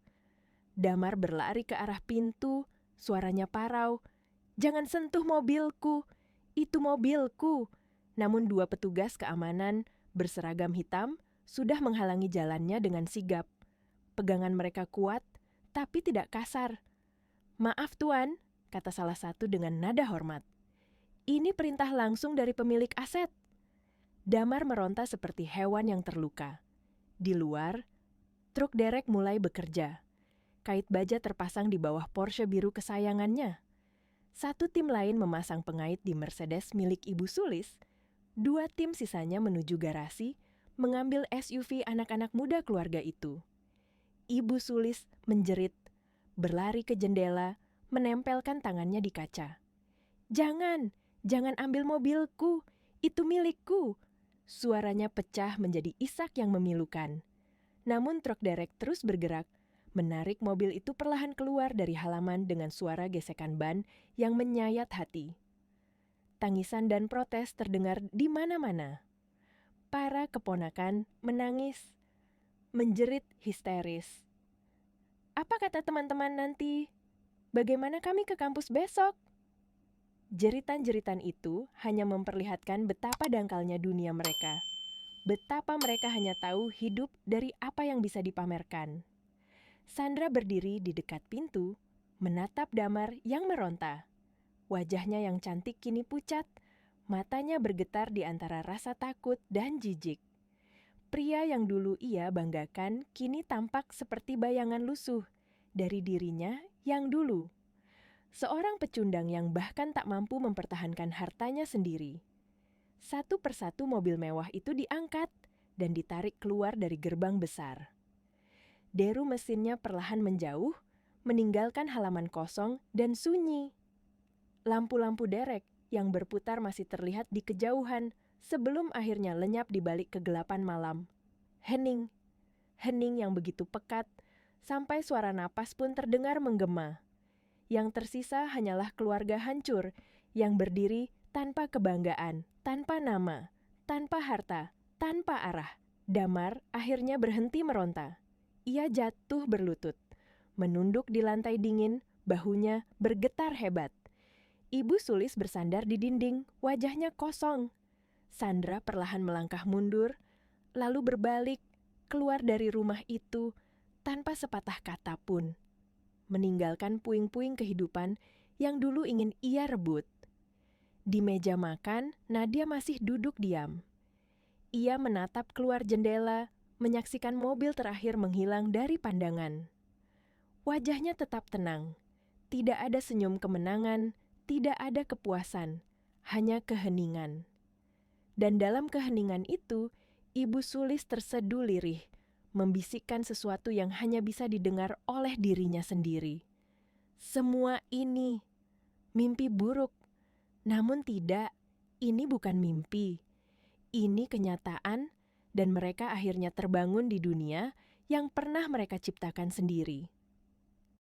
Speaker 1: Damar berlari ke arah pintu, suaranya parau. "Jangan sentuh mobilku, itu mobilku." Namun 2 petugas keamanan berseragam hitam sudah menghalangi jalannya dengan sigap. Pegangan mereka kuat, tapi tidak kasar. "Maaf tuan," kata salah satu dengan nada hormat. "Ini perintah langsung dari pemilik aset." Damar meronta seperti hewan yang terluka. Di luar, truk derek mulai bekerja. Kait baja terpasang di bawah Porsche biru kesayangannya. Satu tim lain memasang pengait di Mercedes milik Ibu Sulis. 2 tim sisanya menuju garasi, mengambil SUV anak-anak muda keluarga itu. Ibu Sulis menjerit, berlari ke jendela, menempelkan tangannya di kaca. Jangan ambil mobilku, itu milikku." Suaranya pecah menjadi isak yang memilukan. Namun truk derek terus bergerak, menarik mobil itu perlahan keluar dari halaman dengan suara gesekan ban yang menyayat hati. Tangisan dan protes terdengar di mana-mana. Para keponakan menangis, menjerit histeris. "Apa kata teman-teman nanti? Bagaimana kami ke kampus besok?" Jeritan-jeritan itu hanya memperlihatkan betapa dangkalnya dunia mereka. Betapa mereka hanya tahu hidup dari apa yang bisa dipamerkan. Sandra berdiri di dekat pintu, menatap Damar yang meronta. Wajahnya yang cantik kini pucat, matanya bergetar di antara rasa takut dan jijik. Pria yang dulu ia banggakan kini tampak seperti bayangan lusuh dari dirinya yang dulu. Seorang pecundang yang bahkan tak mampu mempertahankan hartanya sendiri. Satu persatu mobil mewah itu diangkat dan ditarik keluar dari gerbang besar. Deru mesinnya perlahan menjauh, meninggalkan halaman kosong dan sunyi. Lampu-lampu derek yang berputar masih terlihat di kejauhan sebelum akhirnya lenyap di balik kegelapan malam. Hening yang begitu pekat, sampai suara napas pun terdengar menggema. Yang tersisa hanyalah keluarga hancur yang berdiri tanpa kebanggaan, tanpa nama, tanpa harta, tanpa arah. Damar akhirnya berhenti meronta. Ia jatuh berlutut, menunduk di lantai dingin, bahunya bergetar hebat. Ibu Sulis bersandar di dinding, wajahnya kosong. Sandra perlahan melangkah mundur, lalu berbalik, keluar dari rumah itu tanpa sepatah kata pun. Meninggalkan puing-puing kehidupan yang dulu ingin ia rebut. Di meja makan, Nadia masih duduk diam. Ia menatap keluar jendela, menyaksikan mobil terakhir menghilang dari pandangan. Wajahnya tetap tenang. Tidak ada senyum kemenangan, tidak ada kepuasan, hanya keheningan. Dan dalam keheningan itu, Ibu Sulis terseduh lirih, membisikkan sesuatu yang hanya bisa didengar oleh dirinya sendiri. Semua ini mimpi buruk. Namun tidak, ini bukan mimpi. Ini kenyataan, dan mereka akhirnya terbangun di dunia yang pernah mereka ciptakan sendiri.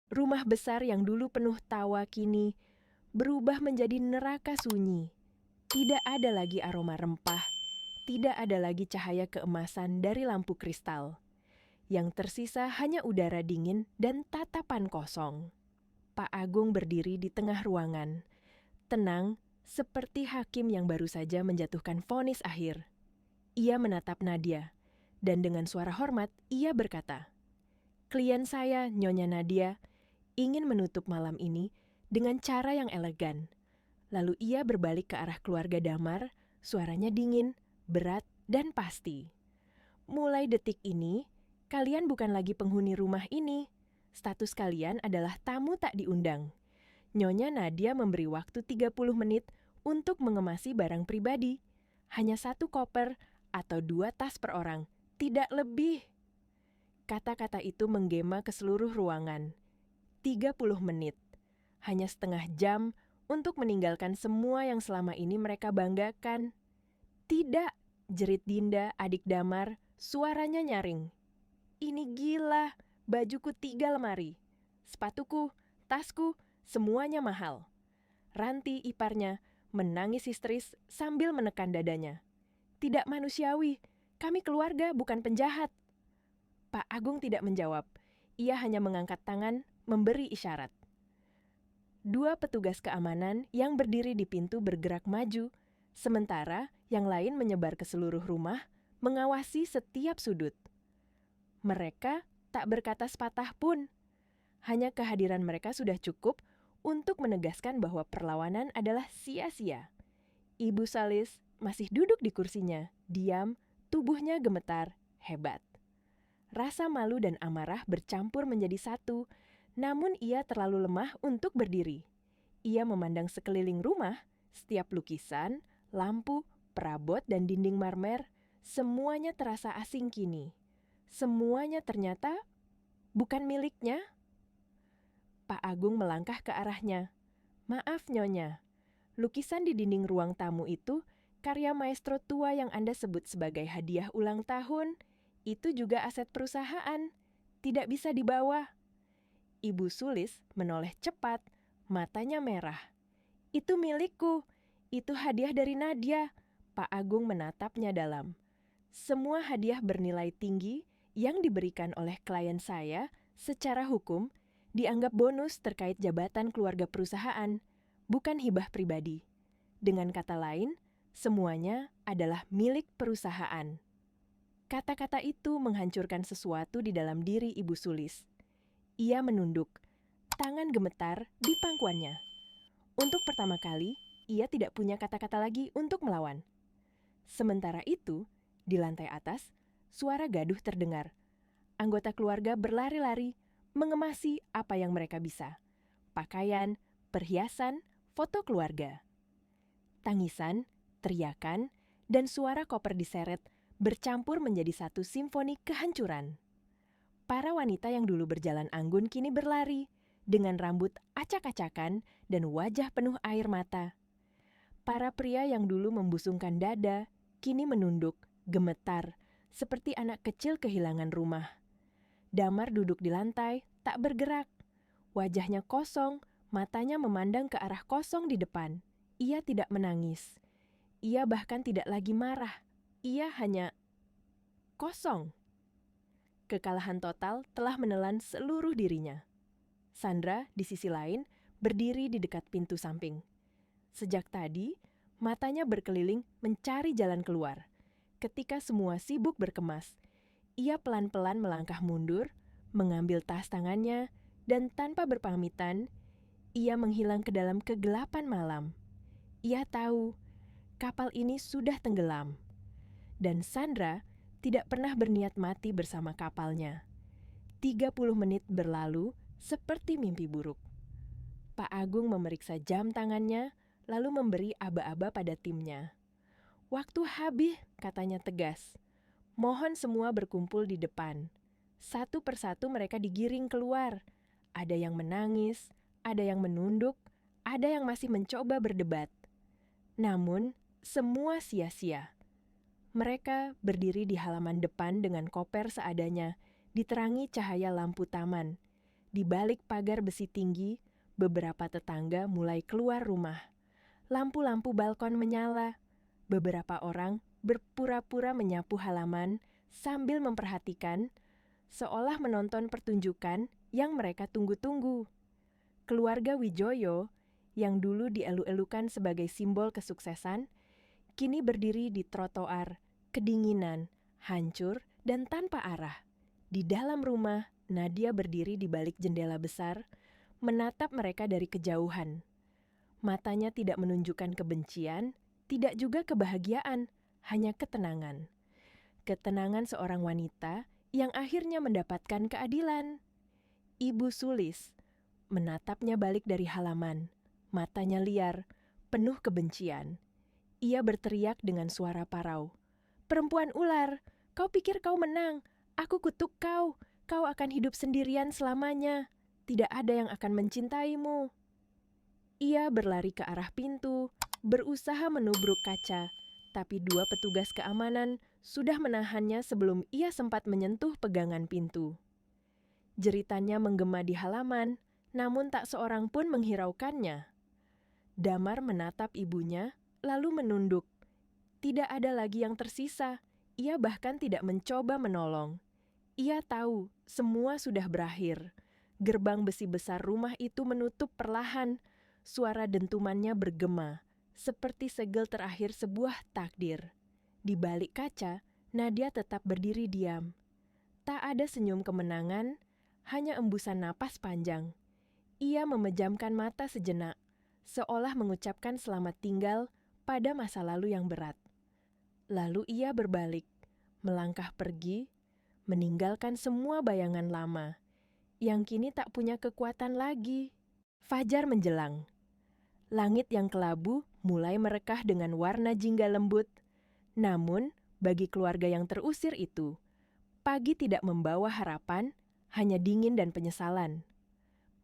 Speaker 1: Rumah besar yang dulu penuh tawa kini berubah menjadi neraka sunyi. Tidak ada lagi aroma rempah, tidak ada lagi cahaya keemasan dari lampu kristal. Yang tersisa hanya udara dingin dan tatapan kosong. Pak Agung berdiri di tengah ruangan, tenang seperti hakim yang baru saja menjatuhkan vonis akhir. Ia menatap Nadia, dan dengan suara hormat ia berkata, "Klien saya, Nyonya Nadia, ingin menutup malam ini dengan cara yang elegan." Lalu ia berbalik ke arah keluarga Damar, suaranya dingin, berat, dan pasti. "Mulai detik ini, kalian bukan lagi penghuni rumah ini. Status kalian adalah tamu tak diundang. Nyonya Nadia memberi waktu 30 menit untuk mengemasi barang pribadi. Hanya 1 koper atau 2 tas per orang, tidak lebih." Kata-kata itu menggema ke seluruh ruangan. 30 menit. Hanya setengah jam untuk meninggalkan semua yang selama ini mereka banggakan. Tidak, jerit Dinda, adik Damar, suaranya nyaring. Ini gila, bajuku 3 lemari. Sepatuku, tasku, semuanya mahal. Ranti, iparnya, menangis histeris sambil menekan dadanya. Tidak manusiawi, kami keluarga bukan penjahat. Pak Agung tidak menjawab, ia hanya mengangkat tangan, memberi isyarat. 2 petugas keamanan yang berdiri di pintu bergerak maju, sementara yang lain menyebar ke seluruh rumah, mengawasi setiap sudut. Mereka tak berkata sepatah pun. Hanya kehadiran mereka sudah cukup untuk menegaskan bahwa perlawanan adalah sia-sia. Ibu Salis masih duduk di kursinya, diam, tubuhnya gemetar, hebat. Rasa malu dan amarah bercampur menjadi satu, namun ia terlalu lemah untuk berdiri. Ia memandang sekeliling rumah, setiap lukisan, lampu, perabot, dan dinding marmer, semuanya terasa asing kini. Semuanya ternyata bukan miliknya. Pak Agung melangkah ke arahnya. Maaf, Nyonya. Lukisan di dinding ruang tamu itu karya maestro tua yang Anda sebut sebagai hadiah ulang tahun. Itu juga aset perusahaan. Tidak bisa dibawa. Ibu Sulis menoleh cepat, matanya merah. Itu milikku. Itu hadiah dari Nadia. Pak Agung menatapnya dalam. Semua hadiah bernilai tinggi yang diberikan oleh klien saya secara hukum dianggap bonus terkait jabatan keluarga perusahaan, bukan hibah pribadi. Dengan kata lain, semuanya adalah milik perusahaan. Kata-kata itu menghancurkan sesuatu di dalam diri Ibu Sulis. Ia menunduk, tangan gemetar di pangkuannya. Untuk pertama kali, ia tidak punya kata-kata lagi untuk melawan. Sementara itu, di lantai atas, suara gaduh terdengar. Anggota keluarga berlari-lari, mengemasi apa yang mereka bisa. Pakaian, perhiasan, foto keluarga. Tangisan, teriakan, dan suara koper diseret bercampur menjadi satu simfoni kehancuran. Para wanita yang dulu berjalan anggun kini berlari, dengan rambut acak-acakan dan wajah penuh air mata. Para pria yang dulu membusungkan dada, kini menunduk, gemetar, seperti anak kecil kehilangan rumah. Damar duduk di lantai, tak bergerak. Wajahnya kosong, matanya memandang ke arah kosong di depan. Ia tidak menangis. Ia bahkan tidak lagi marah. Ia hanya kosong. Kekalahan total telah menelan seluruh dirinya. Sandra, di sisi lain, berdiri di dekat pintu samping. Sejak tadi, matanya berkeliling mencari jalan keluar. Ketika semua sibuk berkemas, ia pelan-pelan melangkah mundur, mengambil tas tangannya, dan tanpa berpamitan, ia menghilang ke dalam kegelapan malam. Ia tahu, kapal ini sudah tenggelam. Dan Sandra tidak pernah berniat mati bersama kapalnya. 30 menit berlalu seperti mimpi buruk. Pak Agung memeriksa jam tangannya, lalu memberi aba-aba pada timnya. Waktu habis, katanya tegas. Mohon semua berkumpul di depan. Satu persatu mereka digiring keluar. Ada yang menangis, ada yang menunduk, ada yang masih mencoba berdebat. Namun, semua sia-sia. Mereka berdiri di halaman depan dengan koper seadanya, diterangi cahaya lampu taman. Di balik pagar besi tinggi, beberapa tetangga mulai keluar rumah. Lampu-lampu balkon menyala. Beberapa orang berpura-pura menyapu halaman sambil memperhatikan, seolah menonton pertunjukan yang mereka tunggu-tunggu. Keluarga Wijoyo, yang dulu dielu-elukan sebagai simbol kesuksesan, kini berdiri di trotoar, kedinginan, hancur, dan tanpa arah. Di dalam rumah, Nadia berdiri di balik jendela besar, menatap mereka dari kejauhan. Matanya tidak menunjukkan kebencian, tidak juga kebahagiaan, hanya ketenangan. Ketenangan seorang wanita yang akhirnya mendapatkan keadilan. Ibu Sulis menatapnya balik dari halaman, matanya liar, penuh kebencian. Ia berteriak dengan suara parau. Perempuan ular, kau pikir kau menang? Aku kutuk kau. Kau akan hidup sendirian selamanya. Tidak ada yang akan mencintaimu. Ia berlari ke arah pintu, berusaha menubruk kaca, tapi dua petugas keamanan sudah menahannya sebelum ia sempat menyentuh pegangan pintu. Jeritannya menggema di halaman, namun tak seorang pun menghiraukannya. Damar menatap ibunya, lalu menunduk. Tidak ada lagi yang tersisa. Ia bahkan tidak mencoba menolong. Ia tahu semua sudah berakhir. Gerbang besi besar rumah itu menutup perlahan. Suara dentumannya bergema, seperti segel terakhir sebuah takdir. Di balik kaca, Nadia tetap berdiri diam. Tak ada senyum kemenangan, hanya embusan napas panjang. Ia memejamkan mata sejenak, seolah mengucapkan selamat tinggal pada masa lalu yang berat. Lalu ia berbalik, melangkah pergi, meninggalkan semua bayangan lama, yang kini tak punya kekuatan lagi. Fajar menjelang. Langit yang kelabu mulai merekah dengan warna jingga lembut. Namun, bagi keluarga yang terusir itu, pagi tidak membawa harapan, hanya dingin dan penyesalan.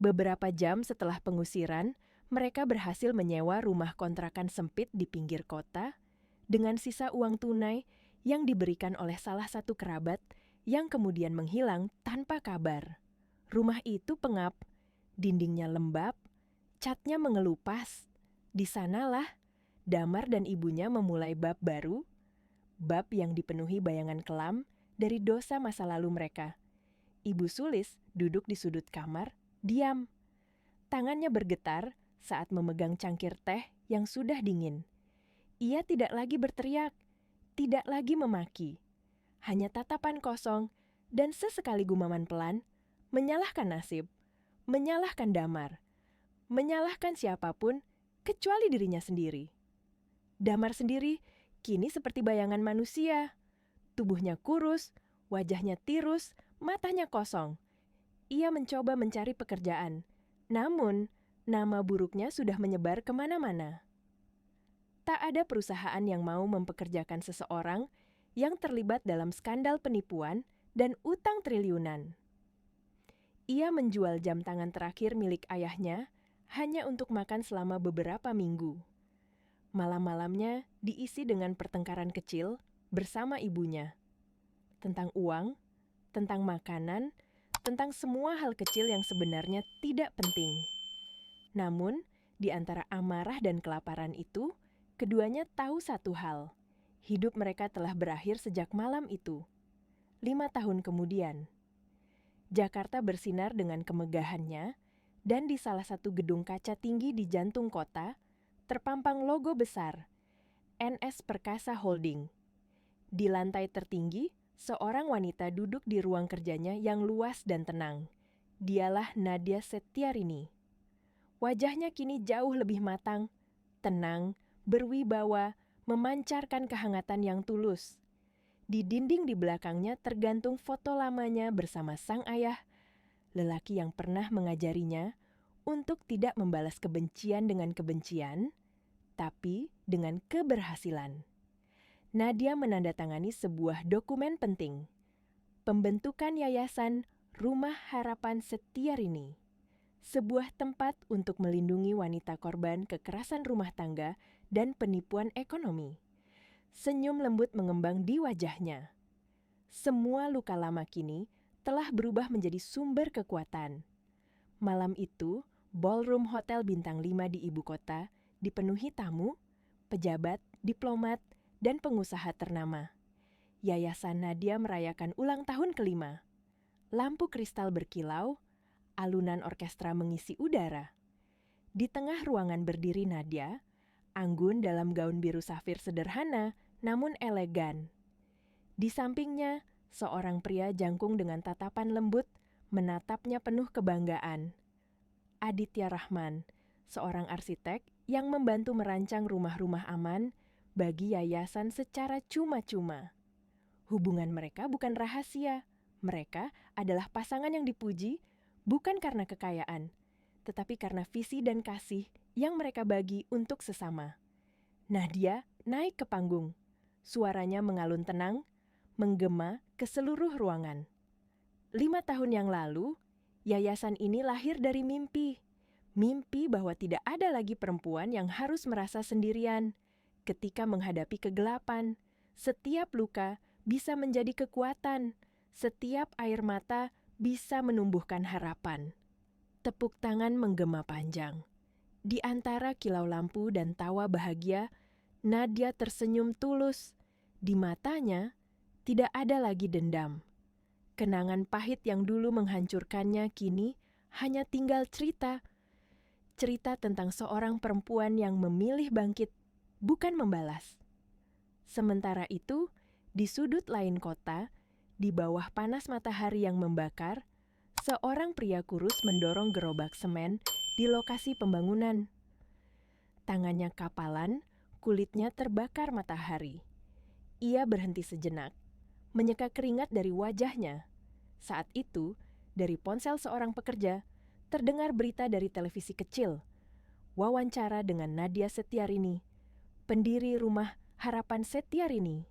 Speaker 1: Beberapa jam setelah pengusiran, mereka berhasil menyewa rumah kontrakan sempit di pinggir kota dengan sisa uang tunai yang diberikan oleh salah satu kerabat yang kemudian menghilang tanpa kabar. Rumah itu pengap, dindingnya lembab, catnya mengelupas. Di sanalah Damar dan ibunya memulai bab baru, bab yang dipenuhi bayangan kelam dari dosa masa lalu mereka. Ibu Sulis duduk di sudut kamar, diam. Tangannya bergetar saat memegang cangkir teh yang sudah dingin. Ia tidak lagi berteriak, tidak lagi memaki. Hanya tatapan kosong dan sesekali gumaman pelan, menyalahkan nasib, menyalahkan Damar, menyalahkan siapapun kecuali dirinya sendiri. Damar sendiri kini seperti bayangan manusia. Tubuhnya kurus, wajahnya tirus, matanya kosong. Ia mencoba mencari pekerjaan, namun nama buruknya sudah menyebar kemana-mana. Tak ada perusahaan yang mau mempekerjakan seseorang yang terlibat dalam skandal penipuan dan utang triliunan. Ia menjual jam tangan terakhir milik ayahnya hanya untuk makan selama beberapa minggu. Malam-malamnya diisi dengan pertengkaran kecil bersama ibunya. Tentang uang, tentang makanan, tentang semua hal kecil yang sebenarnya tidak penting. Namun, di antara amarah dan kelaparan itu, keduanya tahu satu hal. Hidup mereka telah berakhir sejak malam itu. 5 tahun kemudian. Jakarta bersinar dengan kemegahannya, dan di salah satu gedung kaca tinggi di jantung kota, terpampang logo besar, NS Perkasa Holding. Di lantai tertinggi, seorang wanita duduk di ruang kerjanya yang luas dan tenang. Dialah Nadia Setiarini. Wajahnya kini jauh lebih matang, tenang, berwibawa, memancarkan kehangatan yang tulus. Di dinding di belakangnya tergantung foto lamanya bersama sang ayah, lelaki yang pernah mengajarinya untuk tidak membalas kebencian dengan kebencian, tapi dengan keberhasilan. Nadia menandatangani sebuah dokumen penting, pembentukan Yayasan Rumah Harapan Setiarini, sebuah tempat untuk melindungi wanita korban kekerasan rumah tangga dan penipuan ekonomi. Senyum lembut mengembang di wajahnya. Semua luka lama kini telah berubah menjadi sumber kekuatan. Malam itu, ballroom hotel bintang 5 di ibu kota dipenuhi tamu, pejabat, diplomat, dan pengusaha ternama. Yayasan Nadia merayakan ulang tahun ke-5. Lampu kristal berkilau, alunan orkestra mengisi udara. Di tengah ruangan berdiri Nadia, anggun dalam gaun biru safir sederhana namun elegan. Di sampingnya, seorang pria jangkung dengan tatapan lembut menatapnya penuh kebanggaan. Aditya Rahman, seorang arsitek yang membantu merancang rumah-rumah aman bagi yayasan secara cuma-cuma. Hubungan mereka bukan rahasia. Mereka adalah pasangan yang dipuji bukan karena kekayaan, tetapi karena visi dan kasih yang mereka bagi untuk sesama. Nadia naik ke panggung. Suaranya mengalun tenang, menggema ke seluruh ruangan. 5 tahun yang lalu, yayasan ini lahir dari mimpi. Mimpi bahwa tidak ada lagi perempuan yang harus merasa sendirian ketika menghadapi kegelapan. Setiap luka bisa menjadi kekuatan. Setiap air mata bisa menumbuhkan harapan. Tepuk tangan menggema panjang. Di antara kilau lampu dan tawa bahagia, Nadia tersenyum tulus. Di matanya tidak ada lagi dendam. Kenangan pahit yang dulu menghancurkannya kini hanya tinggal cerita. Cerita tentang seorang perempuan yang memilih bangkit, bukan membalas. Sementara itu, di sudut lain kota, di bawah panas matahari yang membakar, seorang pria kurus mendorong gerobak semen di lokasi pembangunan. Tangannya kapalan, kulitnya terbakar matahari. Ia berhenti sejenak, menyeka keringat dari wajahnya. Saat itu, dari ponsel seorang pekerja, terdengar berita dari televisi kecil. Wawancara dengan Nadia Setiarini, pendiri rumah Harapan Setiarini.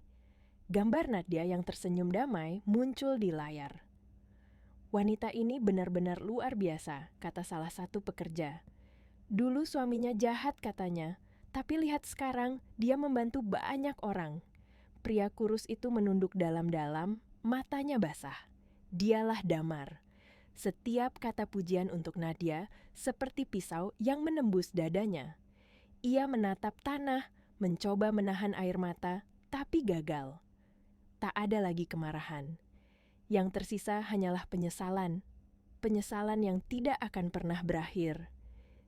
Speaker 1: Gambar Nadia yang tersenyum damai muncul di layar. Wanita ini benar-benar luar biasa, kata salah satu pekerja. Dulu suaminya jahat katanya, tapi lihat sekarang dia membantu banyak orang. Pria kurus itu menunduk dalam-dalam, matanya basah. Dialah Damar. Setiap kata pujian untuk Nadia seperti pisau yang menembus dadanya. Ia menatap tanah, mencoba menahan air mata, tapi gagal. Tak ada lagi kemarahan. Yang tersisa hanyalah penyesalan. Penyesalan yang tidak akan pernah berakhir.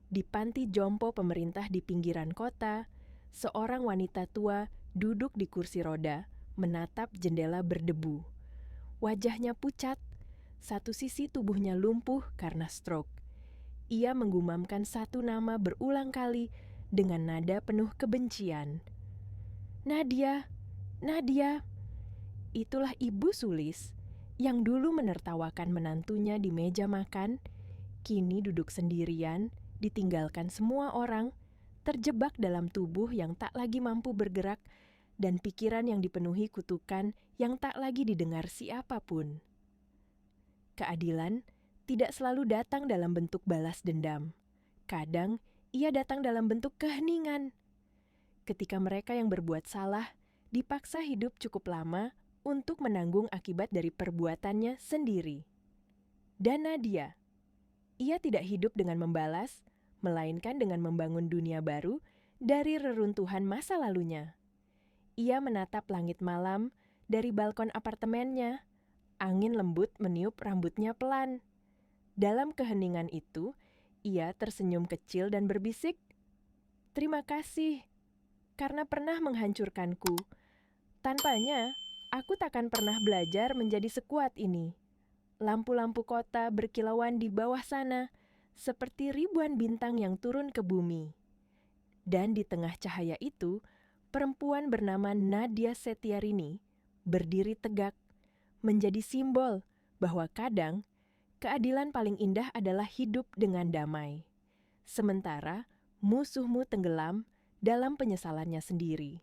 Speaker 1: Di panti jompo pemerintah di pinggiran kota, seorang wanita tua duduk di kursi roda, menatap jendela berdebu. Wajahnya pucat, satu sisi tubuhnya lumpuh karena stroke. Ia menggumamkan satu nama berulang kali dengan nada penuh kebencian. Nadia, Nadia. Itulah Ibu Sulis yang dulu menertawakan menantunya di meja makan, kini duduk sendirian, ditinggalkan semua orang, terjebak dalam tubuh yang tak lagi mampu bergerak dan pikiran yang dipenuhi kutukan yang tak lagi didengar siapapun. Keadilan tidak selalu datang dalam bentuk balas dendam. Kadang ia datang dalam bentuk keheningan. Ketika mereka yang berbuat salah dipaksa hidup cukup lama untuk menanggung akibat dari perbuatannya sendiri. Dan Nadia, ia tidak hidup dengan membalas, melainkan dengan membangun dunia baru dari reruntuhan masa lalunya. Ia menatap langit malam dari balkon apartemennya. Angin lembut meniup rambutnya pelan. Dalam keheningan itu, ia tersenyum kecil dan berbisik, "Terima kasih, karena pernah menghancurkanku. Tanpanya, aku takkan pernah belajar menjadi sekuat ini." Lampu-lampu kota berkilauan di bawah sana, seperti ribuan bintang yang turun ke bumi. Dan di tengah cahaya itu, perempuan bernama Nadia Setiarini berdiri tegak, menjadi simbol bahwa kadang keadilan paling indah adalah hidup dengan damai. Sementara musuhmu tenggelam dalam penyesalannya sendiri.